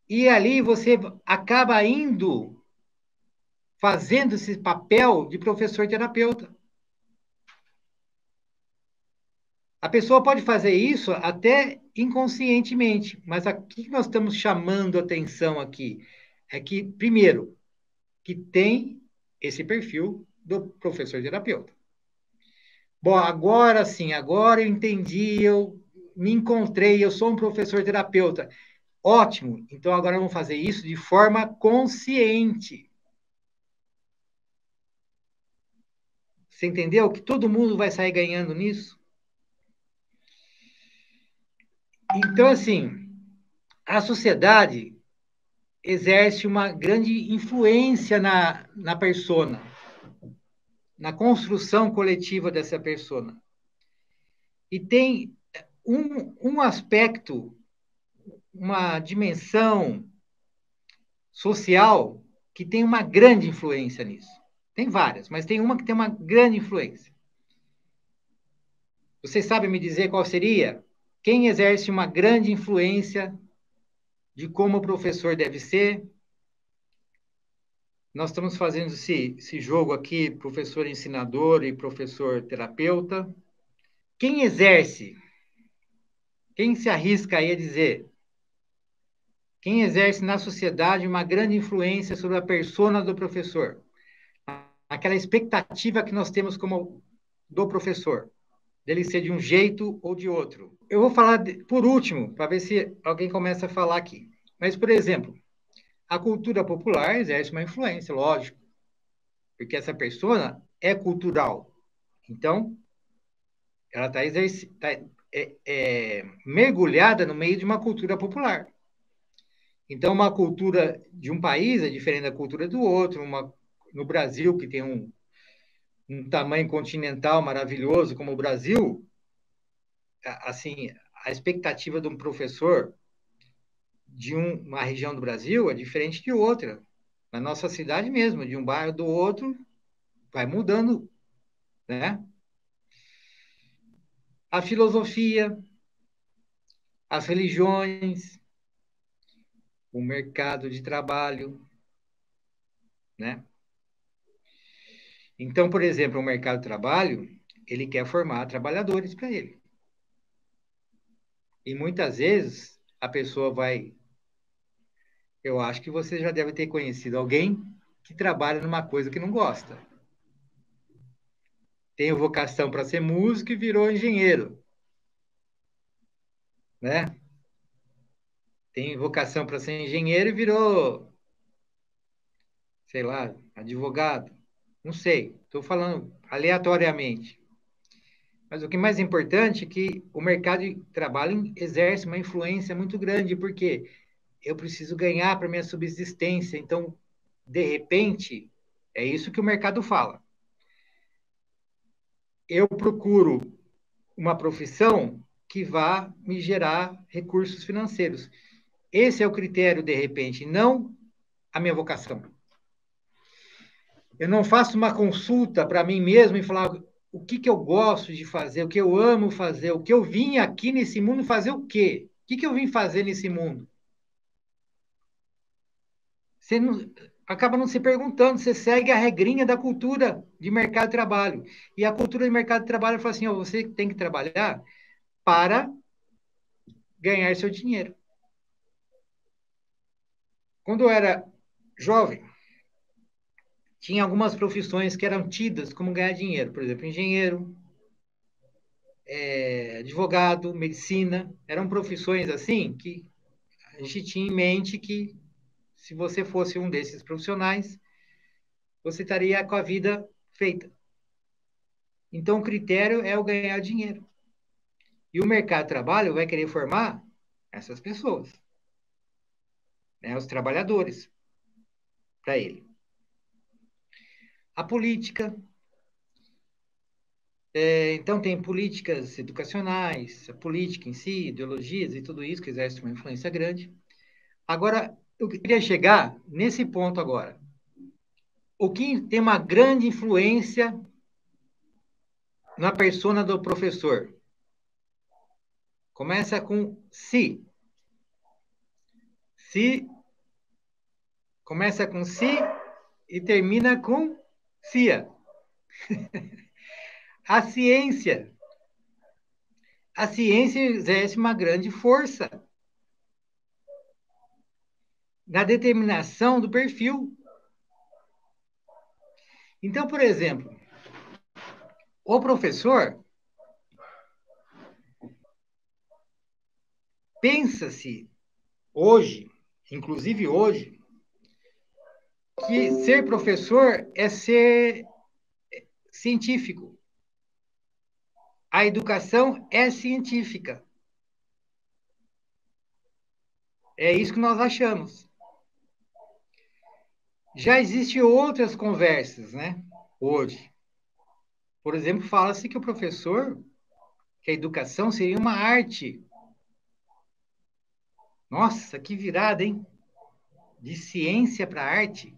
E ali você acaba indo fazendo esse papel de professor terapeuta. A pessoa pode fazer isso até inconscientemente, mas o que nós estamos chamando a atenção aqui é que, primeiro, que tem esse perfil do professor terapeuta. Bom, agora sim, agora eu entendi, eu me encontrei, eu sou um professor terapeuta. Ótimo, então agora vamos fazer isso de forma consciente. Você entendeu que todo mundo vai sair ganhando nisso? Então, assim, a sociedade exerce uma grande influência na persona, na construção coletiva dessa persona. E tem um aspecto, uma dimensão social que tem uma grande influência nisso. Tem várias, mas tem uma que tem uma grande influência. Vocês sabem me dizer qual seria? Quem exerce uma grande influência de como o professor deve ser? Nós estamos fazendo esse jogo aqui, professor ensinador e professor terapeuta. Quem exerce? Quem se arrisca aí a dizer? Quem exerce na sociedade uma grande influência sobre a persona do professor? Aquela expectativa que nós temos como do professor, dele ser de um jeito ou de outro. Eu vou falar por último, para ver se alguém começa a falar aqui. Mas, por exemplo, a cultura popular exerce uma influência, lógico, porque essa persona é cultural. Então, ela está mergulhada no meio de uma cultura popular. Então, uma cultura de um país é diferente da cultura do outro. No Brasil, que tem um tamanho continental maravilhoso como o Brasil, assim, a expectativa de um professor de uma região do Brasil é diferente de outra. Na nossa cidade mesmo, de um bairro do outro, vai mudando, né? A filosofia, as religiões, o mercado de trabalho, né? Então, por exemplo, o mercado de trabalho, ele quer formar trabalhadores para ele. E muitas vezes a pessoa vai. Eu acho que você já deve ter conhecido alguém que trabalha numa coisa que não gosta. Tem vocação para ser músico e virou engenheiro, né? Tem vocação para ser engenheiro e virou, sei lá, advogado. Não sei, estou falando aleatoriamente. Mas o que é mais importante é que o mercado de trabalho exerce uma influência muito grande, porque eu preciso ganhar para minha subsistência. Então, de repente, é isso que o mercado fala. Eu procuro uma profissão que vá me gerar recursos financeiros. Esse é o critério, de repente, não a minha vocação. Eu não faço uma consulta para mim mesmo e falar o que, que eu gosto de fazer, o que eu amo fazer, o que eu vim aqui nesse mundo fazer o quê? O que, que eu vim fazer nesse mundo? Você não, acaba não se perguntando, você segue a regrinha da cultura de mercado de trabalho. E a cultura de mercado de trabalho fala assim: ó, você tem que trabalhar para ganhar seu dinheiro. Quando eu era jovem, tinha algumas profissões que eram tidas como ganhar dinheiro, por exemplo, engenheiro, advogado, medicina, eram profissões assim que a gente tinha em mente que se você fosse um desses profissionais, você estaria com a vida feita. Então, o critério é o ganhar dinheiro. E o mercado de trabalho vai querer formar essas pessoas, né, os trabalhadores, para ele. A política, então tem políticas educacionais, a política em si, ideologias e tudo isso que exerce uma influência grande. Agora, eu queria chegar nesse ponto agora. O que tem uma grande influência na persona do professor? Começa com si. Si começa com si e termina com cia. A ciência. A ciência exerce uma grande força na determinação do perfil. Então, por exemplo, O professor, pensa-se hoje, inclusive hoje, que ser professor é ser científico. A educação é científica. É isso que nós achamos. Já existem outras conversas, né? Hoje. Por exemplo, fala-se que o professor, que a educação seria uma arte. Nossa, que virada, hein? De ciência para arte.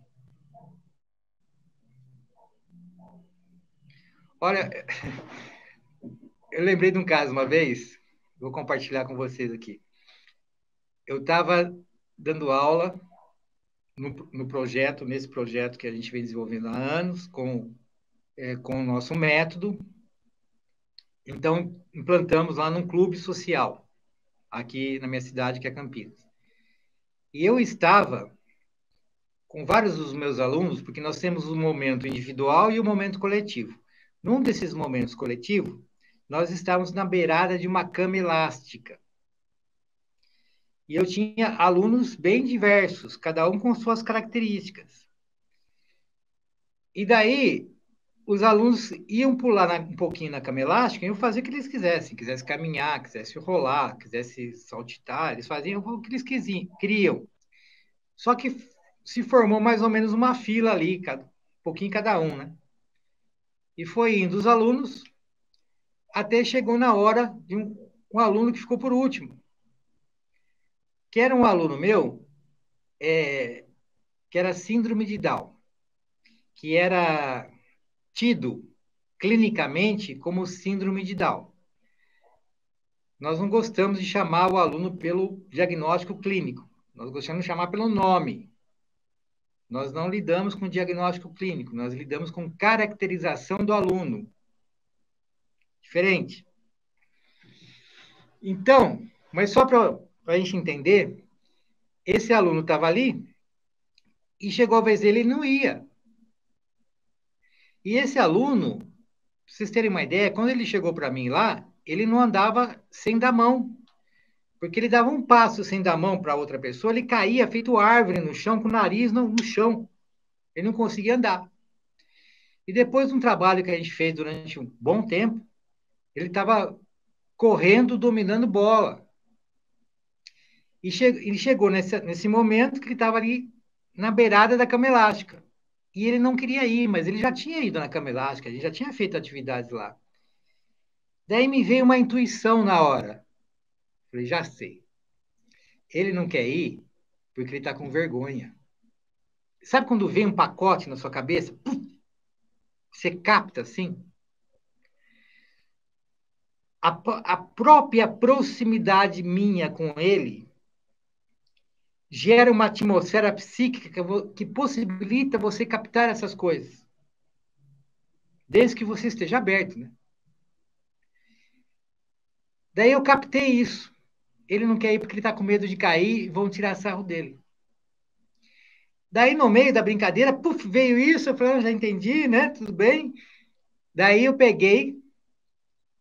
Olha, eu lembrei de um caso uma vez, vou compartilhar com vocês aqui. Eu estava dando aula no projeto, nesse projeto que a gente vem desenvolvendo há anos, com o nosso método. Então, implantamos lá num clube social, aqui na minha cidade, que é Campinas. E eu estava com vários dos meus alunos, porque nós temos o momento individual e o momento coletivo. Num desses momentos coletivos, nós estávamos na beirada de uma cama elástica. E eu tinha alunos bem diversos, cada um com suas características. E daí, os alunos iam pular um pouquinho na cama elástica e iam fazer o que eles quisessem. Quisessem caminhar, quisessem rolar, quisessem saltitar, eles faziam o que eles queriam. Só que se formou mais ou menos uma fila ali, um pouquinho cada um, né? E foi indo os alunos, até chegou na hora de um aluno que ficou por último, que era um aluno meu, que era síndrome de Down, que era tido clinicamente como síndrome de Down. Nós não gostamos de chamar o aluno pelo diagnóstico clínico, nós gostamos de chamar pelo nome. Nós não lidamos com diagnóstico clínico, nós lidamos com caracterização do aluno. Diferente. Então, mas só para a gente entender, esse aluno estava ali e chegou a vez dele e não ia. E esse aluno, para vocês terem uma ideia, quando ele chegou para mim lá, ele não andava sem dar mão. Porque ele dava um passo sem dar mão para outra pessoa, ele caía feito árvore no chão, com o nariz no chão. Ele não conseguia andar. E depois de um trabalho que a gente fez durante um bom tempo, ele estava correndo, dominando bola. E ele chegou nesse momento que ele estava ali na beirada da cama elástica. E ele não queria ir, mas ele já tinha ido na cama elástica, ele já tinha feito atividades lá. Daí me veio uma intuição na hora. Falei, já sei. Ele não quer ir porque ele está com vergonha. Sabe quando vem um pacote na sua cabeça? Puf, você capta assim? A própria proximidade minha com ele gera uma atmosfera psíquica que possibilita você captar essas coisas. Desde que você esteja aberto, né? Daí eu captei isso. Ele não quer ir porque ele está com medo de cair e vão tirar sarro dele. Daí, no meio da brincadeira, puf, veio isso, eu falei, já entendi, né? Tudo bem. Daí eu peguei,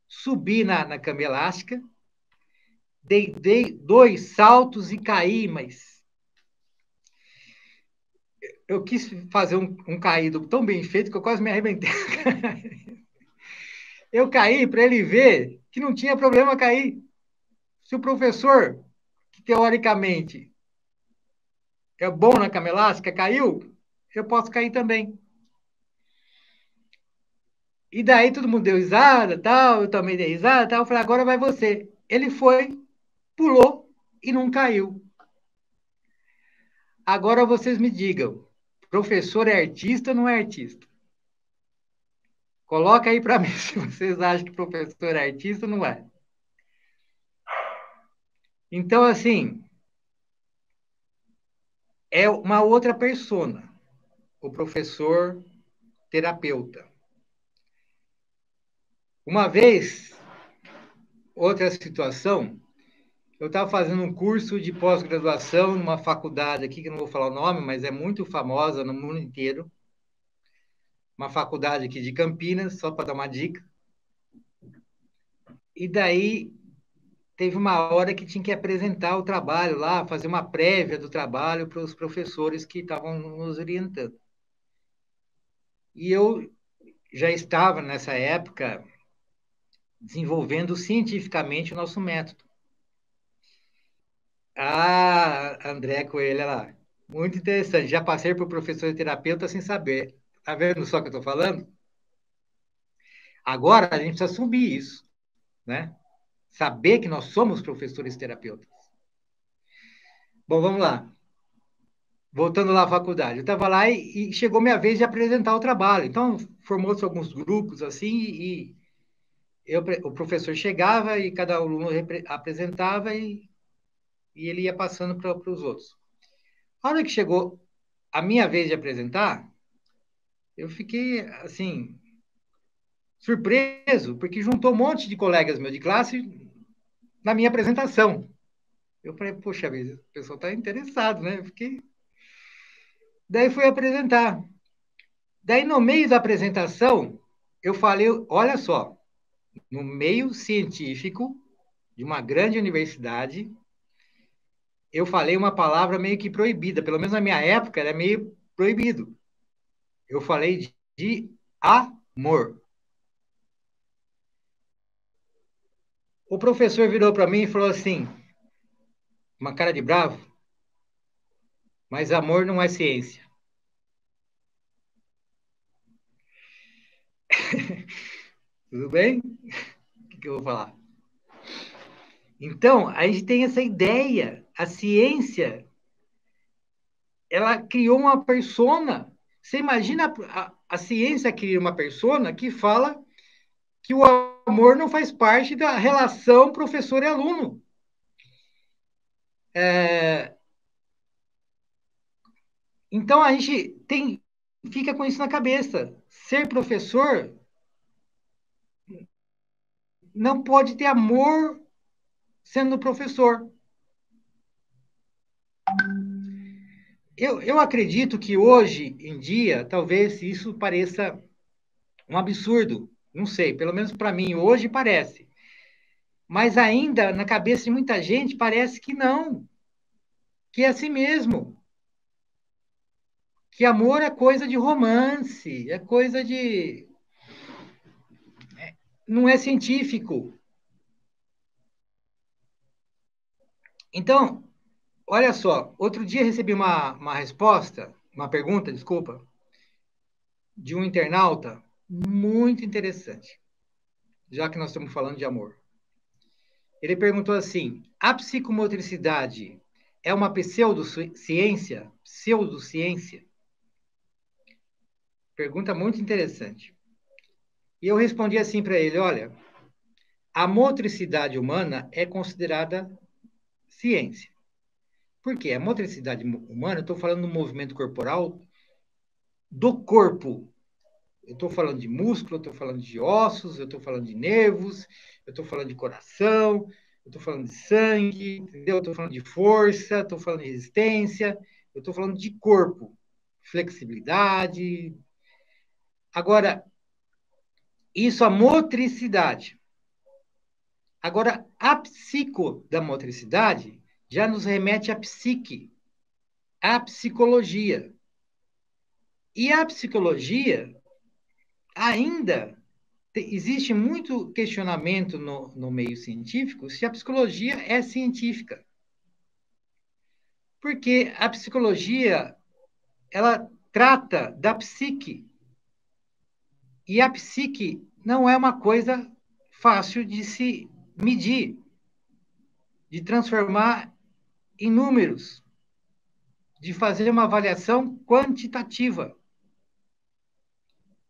subi na cama elástica, dei 2 saltos e caí, mas eu quis fazer um caído tão bem feito que eu quase me arrebentei. Eu caí para ele ver que não tinha problema cair. Se o professor, que teoricamente é bom na cama elástica, caiu, eu posso cair também. E daí todo mundo deu risada, tal, eu também dei risada, tal. Eu falei, agora vai você. Ele foi, pulou e não caiu. Agora vocês me digam, professor é artista ou não é artista? Coloca aí para mim se vocês acham que professor é artista ou não é. Então, assim, é uma outra persona, o professor terapeuta. Uma vez, outra situação, eu estava fazendo um curso de pós-graduação numa faculdade aqui, que eu não vou falar o nome, mas é muito famosa no mundo inteiro. Uma faculdade aqui de Campinas, só para dar uma dica. E daí teve uma hora que tinha que apresentar o trabalho lá, fazer uma prévia do trabalho para os professores que estavam nos orientando. E eu já estava, nessa época, desenvolvendo cientificamente o nosso método. Ah, André Coelho, lá. Muito interessante. Já passei por professor e terapeuta sem saber. Tá vendo só o que eu estou falando? Agora a gente precisa subir isso, né? Saber que nós somos professores e terapeutas. Bom, vamos lá. Voltando lá à faculdade. Eu estava lá e chegou minha vez de apresentar o trabalho. Então, formou-se alguns grupos assim e o professor chegava e cada aluno apresentava e ele ia passando para os outros. A hora que chegou a minha vez de apresentar, eu fiquei, assim, surpreso, porque juntou um monte de colegas meus de classe na minha apresentação. Eu falei, poxa vida, o pessoal está interessado, né? Eu fiquei... Daí fui apresentar. Daí, no meio da apresentação, eu falei, olha só, no meio científico de uma grande universidade, eu falei uma palavra meio que proibida, pelo menos na minha época era meio proibido. Eu falei de amor. O professor virou para mim e falou assim, uma cara de bravo, mas amor não é ciência. Tudo bem? O que eu vou falar? Então, a gente tem essa ideia. A ciência, ela criou uma persona. Você imagina a ciência cria uma persona que fala que o amor não faz parte da relação professor e aluno. Então, a gente fica com isso na cabeça. Ser professor não pode ter amor sendo professor. Eu acredito que hoje em dia, talvez isso pareça um absurdo. Não sei, pelo menos para mim hoje parece. Mas ainda na cabeça de muita gente parece que não, que é assim mesmo. Que amor é coisa de romance, é coisa de. Não é científico. Então, olha só, outro dia recebi uma resposta, uma pergunta, desculpa, de um internauta muito interessante, já que nós estamos falando de amor. Ele perguntou assim: a psicomotricidade é uma pseudociência? Pseudociência? Pergunta muito interessante. E eu respondi assim para ele: olha, a motricidade humana é considerada ciência. Por quê? A motricidade humana, eu estou falando do movimento corporal do corpo. Eu estou falando de músculo, eu estou falando de ossos, eu estou falando de nervos, eu estou falando de coração, eu estou falando de sangue, entendeu? Eu estou falando de força, estou falando de resistência, eu estou falando de corpo, flexibilidade. Agora, isso a motricidade. Agora, a psico da motricidade já nos remete à psique, à psicologia. E a psicologia ainda existe muito questionamento no meio científico se a psicologia é científica. Porque a psicologia, ela trata da psique. E a psique não é uma coisa fácil de se medir, de transformar em números, de fazer uma avaliação quantitativa.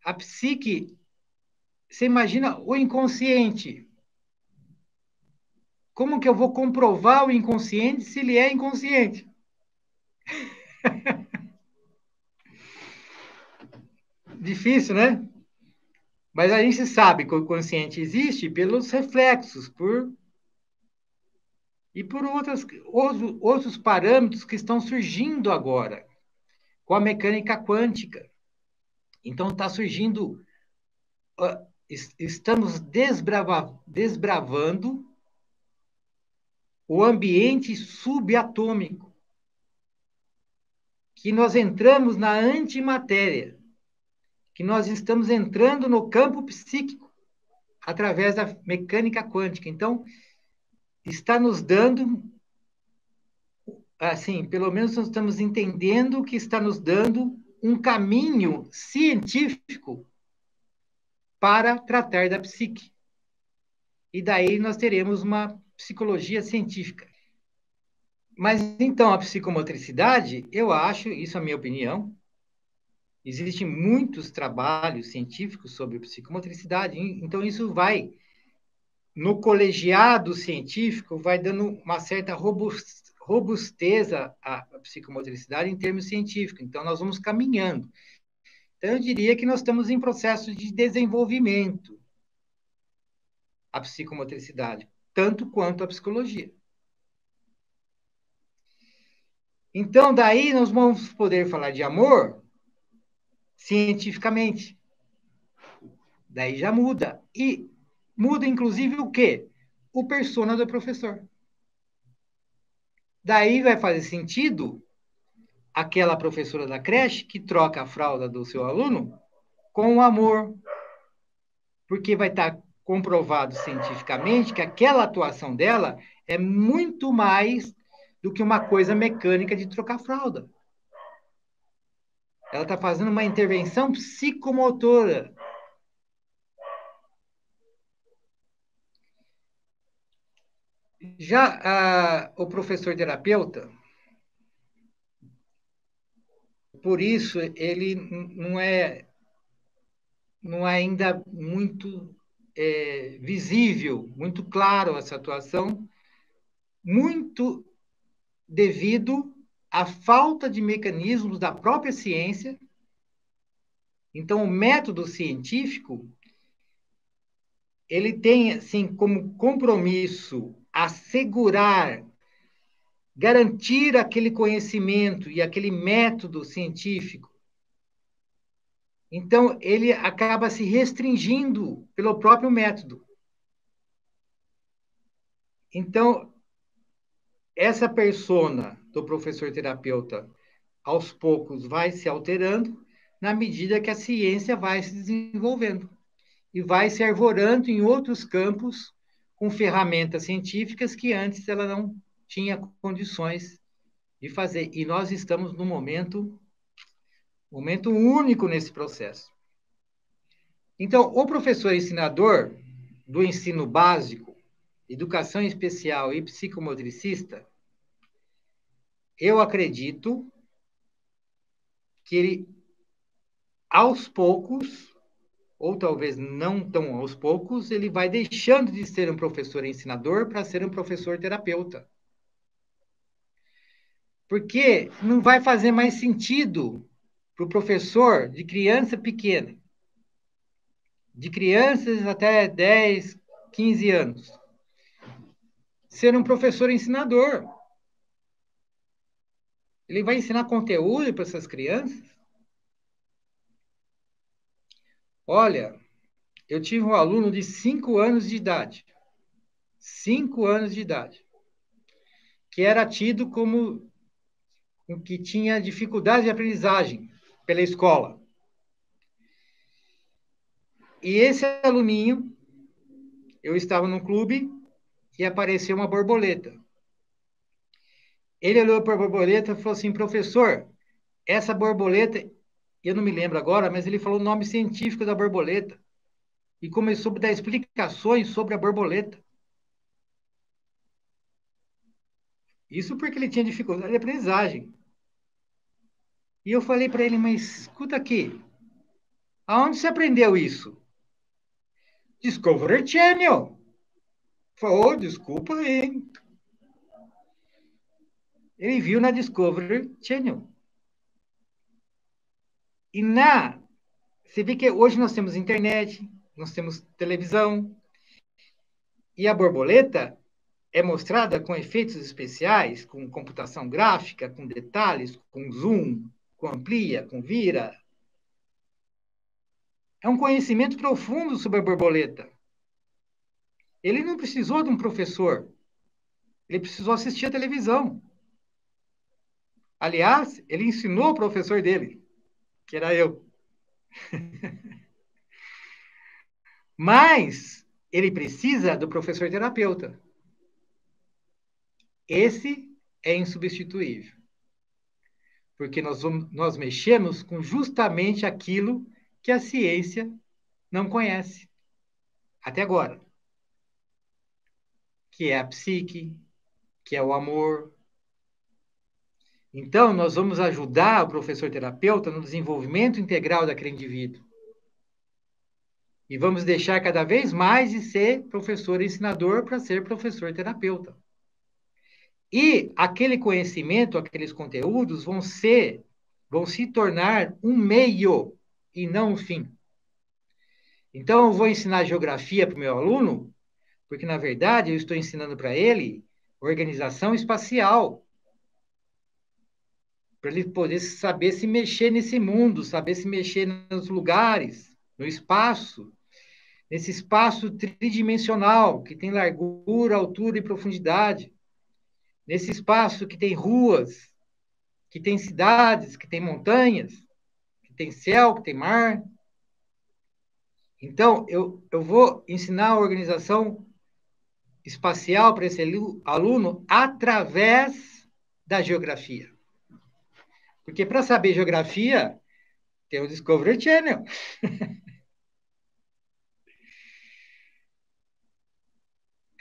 A psique, você imagina o inconsciente. Como que eu vou comprovar o inconsciente se ele é inconsciente? Difícil, né? Mas a gente sabe que o consciente existe pelos reflexos, e por outros parâmetros que estão surgindo agora, com a mecânica quântica. Então, está surgindo estamos desbravando o ambiente subatômico, que nós entramos na antimatéria, que nós estamos entrando no campo psíquico através da mecânica quântica. Então, está nos dando, assim, pelo menos nós estamos entendendo que está nos dando um caminho científico para tratar da psique. E daí nós teremos uma psicologia científica. Mas então, a psicomotricidade, eu acho, isso é a minha opinião, existem muitos trabalhos científicos sobre psicomotricidade, então isso vai, no colegiado científico, vai dando uma certa robustez à psicomotricidade em termos científicos. Então, nós vamos caminhando. Então, eu diria que nós estamos em processo de desenvolvimento a psicomotricidade, tanto quanto a psicologia. Então, daí nós vamos poder falar de amor cientificamente. Daí já muda. E muda, inclusive, o quê? O persona do professor. Daí vai fazer sentido aquela professora da creche que troca a fralda do seu aluno com o amor, porque vai estar comprovado cientificamente que aquela atuação dela é muito mais do que uma coisa mecânica de trocar fralda. Ela está fazendo uma intervenção psicomotora. Já o professor terapeuta, por isso, ele não é ainda muito visível, muito claro essa atuação, muito devido à falta de mecanismos da própria ciência. Então, o método científico, ele tem, assim, como compromisso assegurar, garantir aquele conhecimento e aquele método científico. Então, ele acaba se restringindo pelo próprio método. Então, essa persona do professor terapeuta, aos poucos, vai se alterando na medida que a ciência vai se desenvolvendo e vai se arvorando em outros campos com ferramentas científicas que antes ela não tinha condições de fazer. E nós estamos num momento único nesse processo. Então, o professor ensinador do ensino básico, educação especial e psicomotricista, eu acredito que ele, aos poucos, ou talvez não tão aos poucos, ele vai deixando de ser um professor ensinador para ser um professor terapeuta. Porque não vai fazer mais sentido para o professor de criança pequena, de crianças até 10, 15 anos, ser um professor ensinador. Ele vai ensinar conteúdo para essas crianças? Olha, eu tive um aluno de 5 anos de idade. 5 anos de idade. Que era tido como que tinha dificuldade de aprendizagem pela escola. E esse aluninho, eu estava num clube e apareceu uma borboleta. Ele olhou para a borboleta e falou assim, professor, essa borboleta, eu não me lembro agora, mas ele falou o nome científico da borboleta e começou a dar explicações sobre a borboleta. Isso porque ele tinha dificuldade de aprendizagem. E eu falei para ele, mas escuta aqui, aonde você aprendeu isso? Discovery Channel. Falou, oh, desculpa aí. Ele viu na Discovery Channel. E você vê que hoje nós temos internet, nós temos televisão, e a borboleta é mostrada com efeitos especiais, com computação gráfica, com detalhes, com zoom, com amplia, com vira. É um conhecimento profundo sobre a borboleta. Ele não precisou de um professor. Ele precisou assistir a televisão. Aliás, ele ensinou o professor dele, que era eu. Mas ele precisa do professor terapeuta. Esse é insubstituível. Porque nós mexemos com justamente aquilo que a ciência não conhece até agora, que é a psique, que é o amor. Então, nós vamos ajudar o professor terapeuta no desenvolvimento integral daquele indivíduo. E vamos deixar cada vez mais de ser professor ensinador para ser professor terapeuta. E aquele conhecimento, aqueles conteúdos vão se tornar um meio e não um fim. Então, eu vou ensinar geografia para o meu aluno, porque, na verdade, eu estou ensinando para ele organização espacial, para ele poder saber se mexer nesse mundo, saber se mexer nos lugares, no espaço, nesse espaço tridimensional, que tem largura, altura e profundidade, nesse espaço que tem ruas, que tem cidades, que tem montanhas, que tem céu, que tem mar. Então, eu vou ensinar a organização espacial para esse aluno através da geografia. Porque para saber geografia, tem o Discovery Channel.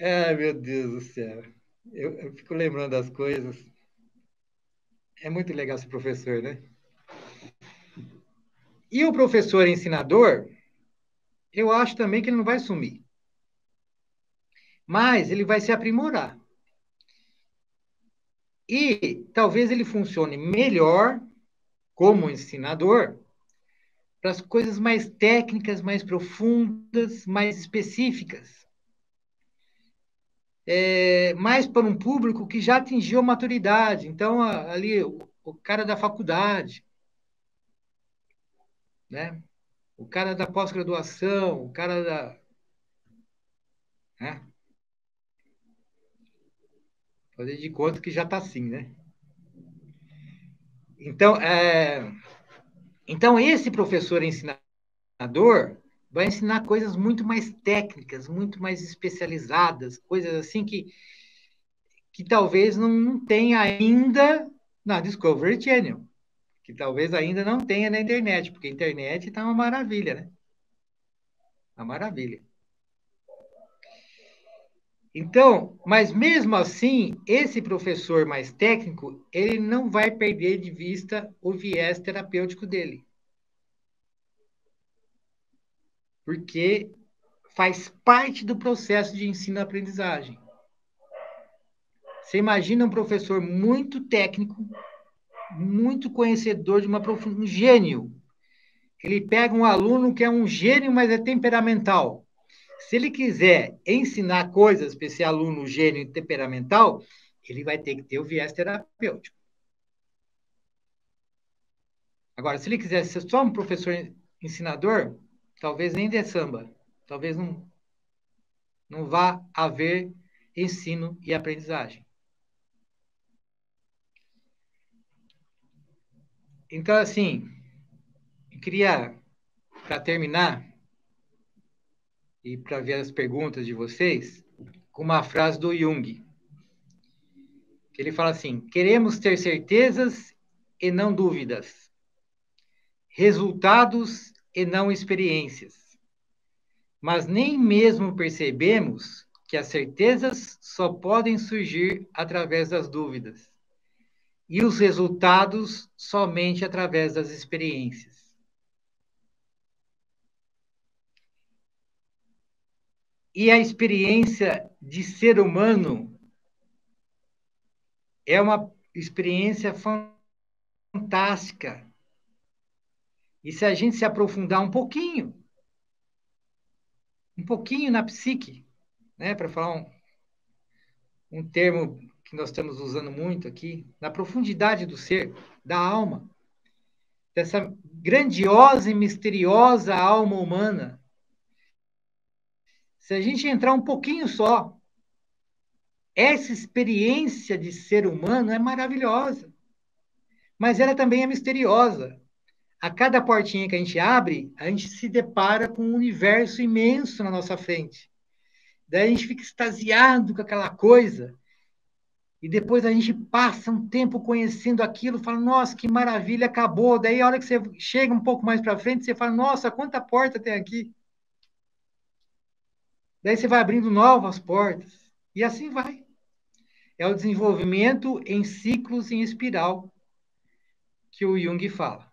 Ai, meu Deus do céu. Eu fico lembrando das coisas. É muito legal ser professor, né? E o professor ensinador, eu acho também que ele não vai sumir. Mas ele vai se aprimorar. E talvez ele funcione melhor como ensinador para as coisas mais técnicas, mais profundas, mais específicas. Mais para um público que já atingiu a maturidade. Então, ali, o cara da faculdade, né? O cara da pós-graduação, o cara da. Né? Fazer de conta que já está assim, né? Então, então, esse professor ensinador vai ensinar coisas muito mais técnicas, muito mais especializadas, coisas assim que talvez não tenha ainda na Discovery Channel, que talvez ainda não tenha na internet, porque a internet está uma maravilha, né? Uma maravilha. Então, mas mesmo assim, esse professor mais técnico, ele não vai perder de vista o viés terapêutico dele. Porque faz parte do processo de ensino-aprendizagem. Você imagina um professor muito técnico, muito conhecedor de um gênio. Ele pega um aluno que é um gênio, mas é temperamental. Se ele quiser ensinar coisas para esse aluno gênio e temperamental, ele vai ter que ter o viés terapêutico. Agora, se ele quiser ser só um professor ensinador, talvez nem dê samba. Talvez não vá haver ensino e aprendizagem. Então, assim, eu queria, para terminar, e para ver as perguntas de vocês, com uma frase do Jung, que ele fala assim: queremos ter certezas e não dúvidas, resultados e não experiências, mas nem mesmo percebemos que as certezas só podem surgir através das dúvidas e os resultados somente através das experiências. E a experiência de ser humano é uma experiência fantástica. E se a gente se aprofundar um pouquinho na psique, né, para falar um termo que nós estamos usando muito aqui, na profundidade do ser, da alma, grandiosa e misteriosa alma humana. Se a gente entrar um pouquinho só, essa experiência de ser humano é maravilhosa, mas ela também é misteriosa. A cada portinha que a gente abre, a gente se depara com um universo imenso na nossa frente. Daí a gente fica extasiado com aquela coisa, e depois a gente passa um tempo conhecendo aquilo, fala, nossa, que maravilha, acabou. Daí a hora que você chega um pouco mais para frente, você fala, nossa, quanta porta tem aqui. Daí você vai abrindo novas portas, e assim vai. É o desenvolvimento em ciclos em espiral que o Jung fala.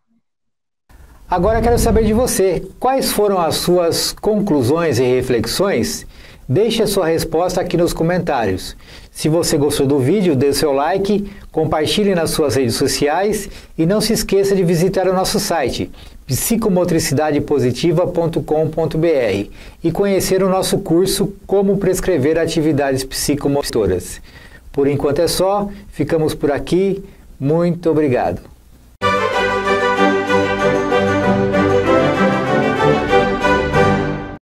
Agora quero saber de você, quais foram as suas conclusões e reflexões? Deixe a sua resposta aqui nos comentários. Se você gostou do vídeo, dê seu like, compartilhe nas suas redes sociais e não se esqueça de visitar o nosso site psicomotricidadepositiva.com.br e conhecer o nosso curso Como Prescrever Atividades Psicomotoras. Por enquanto é só, ficamos por aqui, muito obrigado.